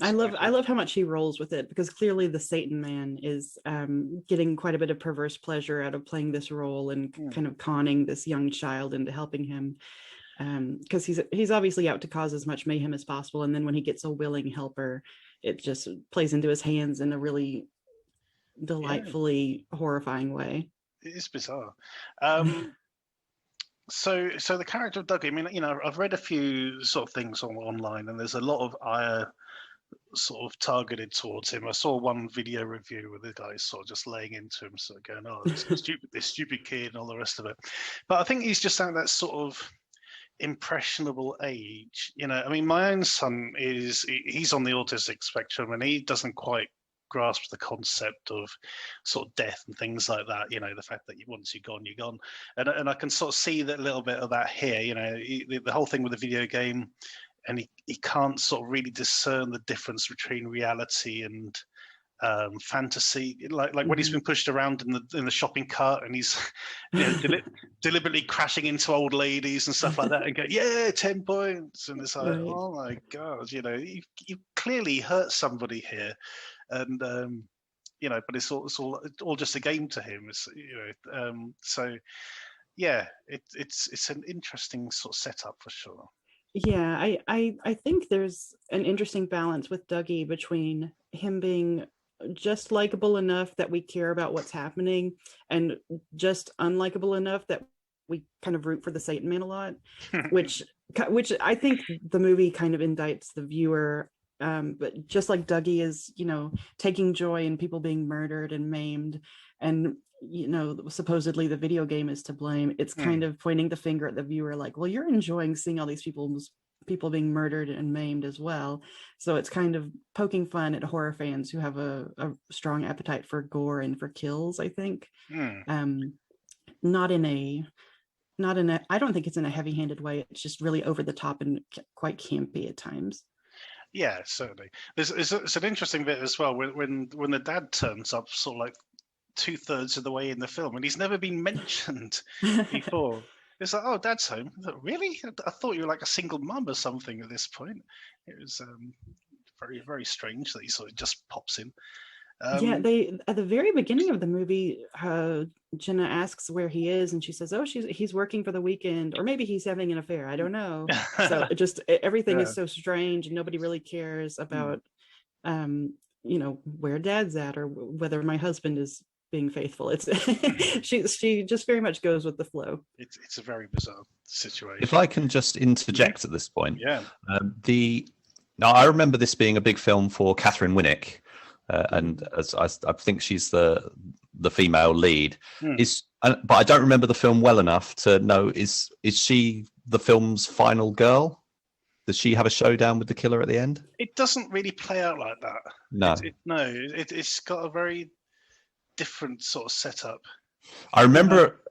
I love how much he rolls with it, because clearly the Satan man is getting quite a bit of perverse pleasure out of playing this role and kind of conning this young child into helping him, because he's obviously out to cause as much mayhem as possible, and then when he gets a willing helper, it just plays into his hands in a really delightfully horrifying way. It is bizarre. So the character of Doug, I mean, you know, I've read a few sort of things online, and there's a lot of ire sort of targeted towards him. I saw one video review where the guy's sort of just laying into him, sort of going, "Oh, this stupid kid," and all the rest of it. But I think he's just at that sort of impressionable age. You know, I mean, my own son he's on the autistic spectrum, and he doesn't quite grasp the concept of sort of death and things like that, you know, the fact that once you're gone, and I can sort of see that little bit of that here, you know, the whole thing with the video game, and he can't sort of really discern the difference between reality and fantasy, like when he's been pushed around in the shopping cart, and he's, you know, deliberately crashing into old ladies and stuff like that, and go, yeah, 10 points, and it's like, oh my God, you know, you clearly hurt somebody here. And you know, but it's all just a game to him. It's, you know, so yeah, it's an interesting sort of setup for sure. Yeah, I think there's an interesting balance with Dougie between him being just likable enough that we care about what's happening, and just unlikable enough that we kind of root for the Satan Man a lot, which I think the movie kind of indicts the viewer. But just like Dougie is, taking joy in people being murdered and maimed, and supposedly the video game is to blame, it's kind of pointing the finger at the viewer, like, well, you're enjoying seeing all these people being murdered and maimed as well. So it's kind of poking fun at horror fans who have a strong appetite for gore and for kills, I think. Not in a I don't think it's in a heavy-handed way. It's just really over the top and quite campy at times. Yeah, certainly. It's an interesting bit as well when the dad turns up, sort of like 2/3 of the way in the film, and he's never been mentioned before. It's like, oh, Dad's home. I thought, really? I thought you were like a single mum or something at this point. It was very, very strange that he sort of just pops in. They at the very beginning of the movie, Jenna asks where he is, and she says, "Oh, he's working for the weekend, or maybe he's having an affair. I don't know." So everything is so strange, and nobody really cares about, where Dad's at or whether my husband is being faithful. It's she just very much goes with the flow. It's a very bizarre situation. If I can just interject at this point, yeah. Now I remember this being a big film for Catherine Winnick. And as I think she's the female lead, but I don't remember the film well enough to know, is she the film's final girl? Does she have a showdown with the killer at the end? It doesn't really play out like that. No, it's got a very different sort of setup. I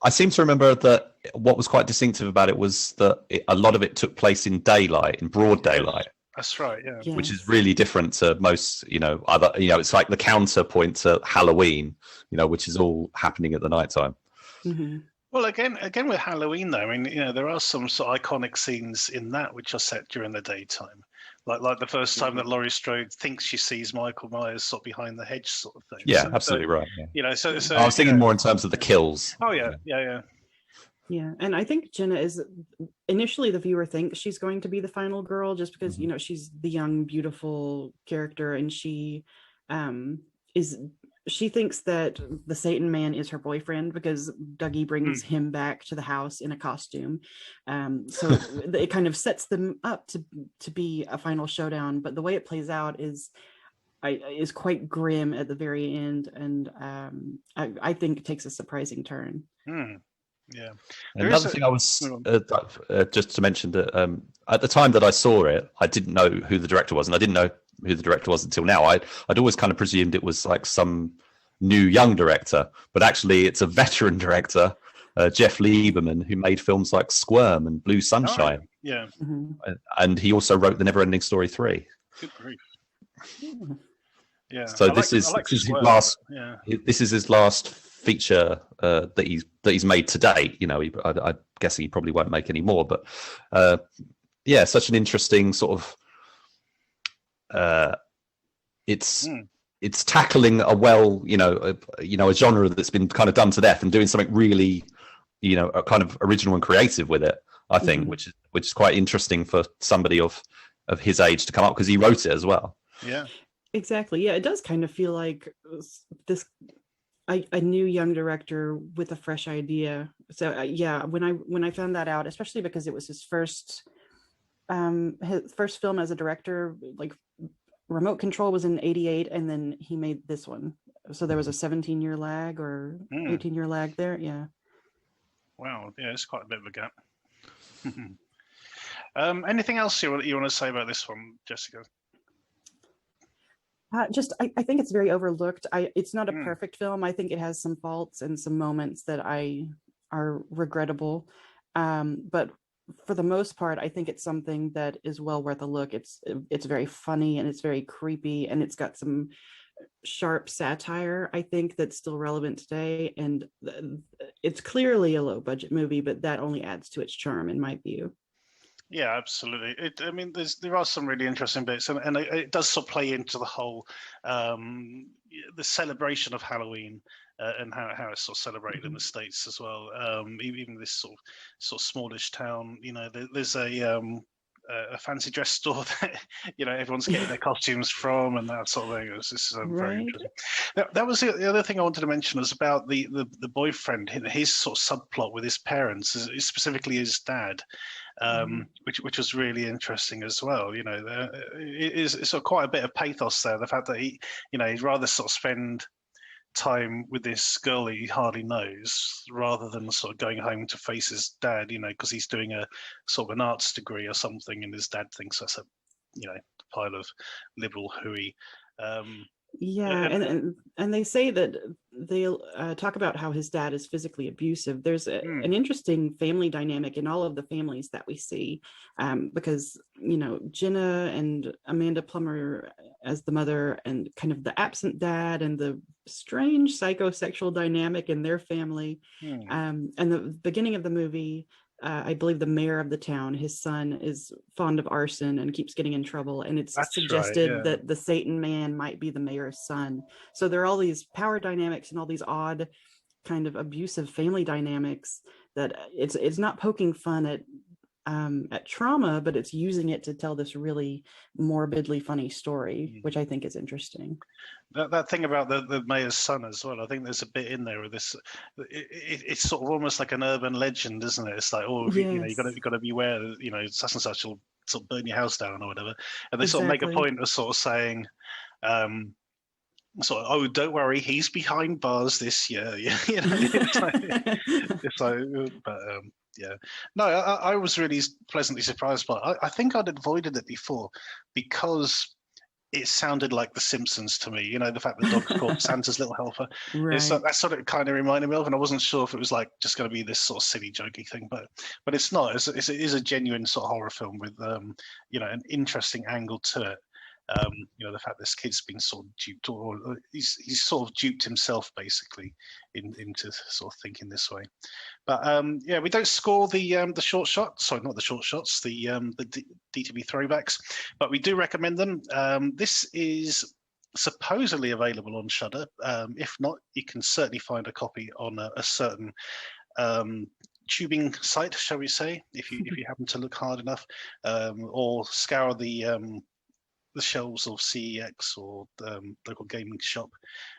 seem to remember that what was quite distinctive about it was that a lot of it took place in daylight, in broad daylight. That's right, yeah. Yes. Which is really different to most, other, it's like the counterpoint to Halloween, which is all happening at the nighttime. Mm-hmm. Well, again with Halloween, though, I mean, there are some sort of iconic scenes in that which are set during the daytime, like the first time that Laurie Strode thinks she sees Michael Myers sort of behind the hedge, sort of thing. Yeah, absolutely right. Yeah. So I was thinking more in terms of the kills. Oh yeah. Yeah, and I think Jenna is, initially the viewer thinks she's going to be the final girl just because, she's the young, beautiful character, and she thinks that the Satan Man is her boyfriend because Dougie brings him back to the house in a costume. So it kind of sets them up to be a final showdown, but the way it plays out is quite grim at the very end, and I think it takes a surprising turn. Yeah. Another thing I was just to mention that at the time that I saw it, I didn't know who the director was, and I didn't know who the director was until now. I'd always kind of presumed it was like some new young director, but actually it's a veteran director, Jeff Lieberman, who made films like Squirm and Blue Sunshine. Oh, yeah. And he also wrote The Neverending Story 3. Good grief. Yeah. So this is his last. Yeah. This is his last feature that he's made to date. I'm guessing he probably won't make any more. But such an interesting sort of. It's tackling a a genre that's been kind of done to death and doing something really, a kind of original and creative with it. I think, which is quite interesting for somebody of his age to come up, because he wrote it as well. Yeah. Exactly. Yeah, it does kind of feel like a new young director with a fresh idea. So when I found that out, especially because it was his first film as a director, like Remote Control was in '88, and then he made this one. So there was a 17-year lag or 18-year lag there. Yeah. Wow. Yeah, it's quite a bit of a gap. Anything else you want to say about this one, Jessica? I think it's very overlooked. It's not a perfect film. I think it has some faults and some moments that are regrettable. But for the most part, I think it's something that is well worth a look. It's very funny, and it's very creepy, and it's got some sharp satire, I think, that's still relevant today. And it's clearly a low budget movie, but that only adds to its charm, in my view. Yeah, absolutely. There are some really interesting bits, and it does sort of play into the whole the celebration of Halloween and how it's sort of celebrated in the States as well. Even this sort of smallish town, there's a a fancy dress store that everyone's getting their costumes from and that sort of thing. This is very interesting. That was the other thing I wanted to mention was about the boyfriend, his sort of subplot with his parents, specifically his dad, which was really interesting as well. It's sort of quite a bit of pathos there. The fact that he'd rather sort of spend time with this girl that he hardly knows rather than sort of going home to face his dad, because he's doing a sort of an arts degree or something, and his dad thinks that's a pile of liberal hooey. And they say that they'll talk about how his dad is physically abusive. There's an interesting family dynamic in all of the families that we see, because Jenna and Amanda Plummer as the mother, and kind of the absent dad, and the strange psychosexual dynamic in their family. And the beginning of the movie, I believe the mayor of the town, his son is fond of arson and keeps getting in trouble, and it's suggested that the Satan man might be the mayor's son. So there are all these power dynamics and all these odd kind of abusive family dynamics that it's not poking fun at trauma, but it's using it to tell this really morbidly funny story, which I think is interesting. That thing about the mayor's son as well, I think there's a bit in there with this. It's sort of almost like an urban legend, isn't it? It's like, you got to beware, such and such will sort of burn your house down or whatever. And they sort of make a point of sort of saying, don't worry, he's behind bars this year. No, I was really pleasantly surprised by it. I think I'd avoided it before because it sounded like The Simpsons to me. The fact the dog's called Santa's Little Helper. Right. That's what it kind of reminded me of, and I wasn't sure if it was like just going to be this sort of silly, jokey thing, but it's not. It is a genuine sort of horror film with an interesting angle to it. The fact this kid's been sort of duped, or he's sort of duped himself basically into sort of thinking this way. But we don't score the short shots. Sorry, not the short shots. The DTV throwbacks, but we do recommend them. This is supposedly available on Shudder. If not, you can certainly find a copy on a certain tubing site, shall we say, if you happen to look hard enough, or scour the shelves of CEX or local gaming shop,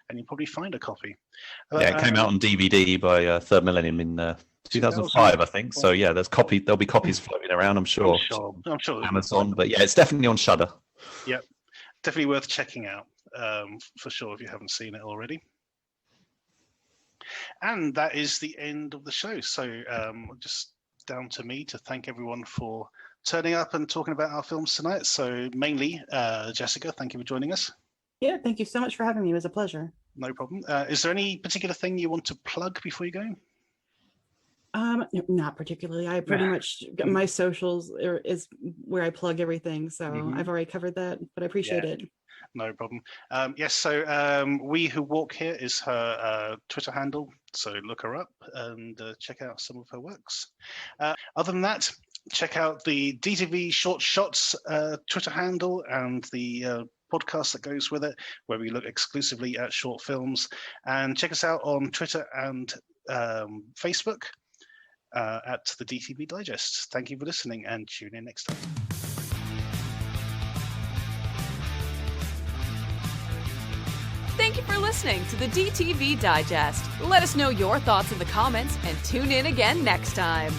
and you'll probably find a copy. It came out on DVD by Third Millennium in 2005, I think. So there'll be copies floating around, I'm sure. I'm sure. Amazon, but it's definitely on Shudder. Yep, definitely worth checking out for sure if you haven't seen it already. And that is the end of the show. So just down to me to thank everyone for turning up and talking about our films tonight. So mainly, Jessica, thank you for joining us. Yeah, thank you so much for having me. It was a pleasure. No problem. Is there any particular thing you want to plug before you go? Not particularly. I pretty much, my socials is where I plug everything. So I've already covered that, but I appreciate it. No problem. So We Who Walk Here is her Twitter handle. So look her up and check out some of her works. Other than that, check out the DTV Short Shots Twitter handle and the podcast that goes with it, where we look exclusively at short films. And check us out on Twitter and Facebook at the DTV Digest. Thank you for listening, and tune in next time. Thank you for listening to the DTV Digest. Let us know your thoughts in the comments and tune in again next time.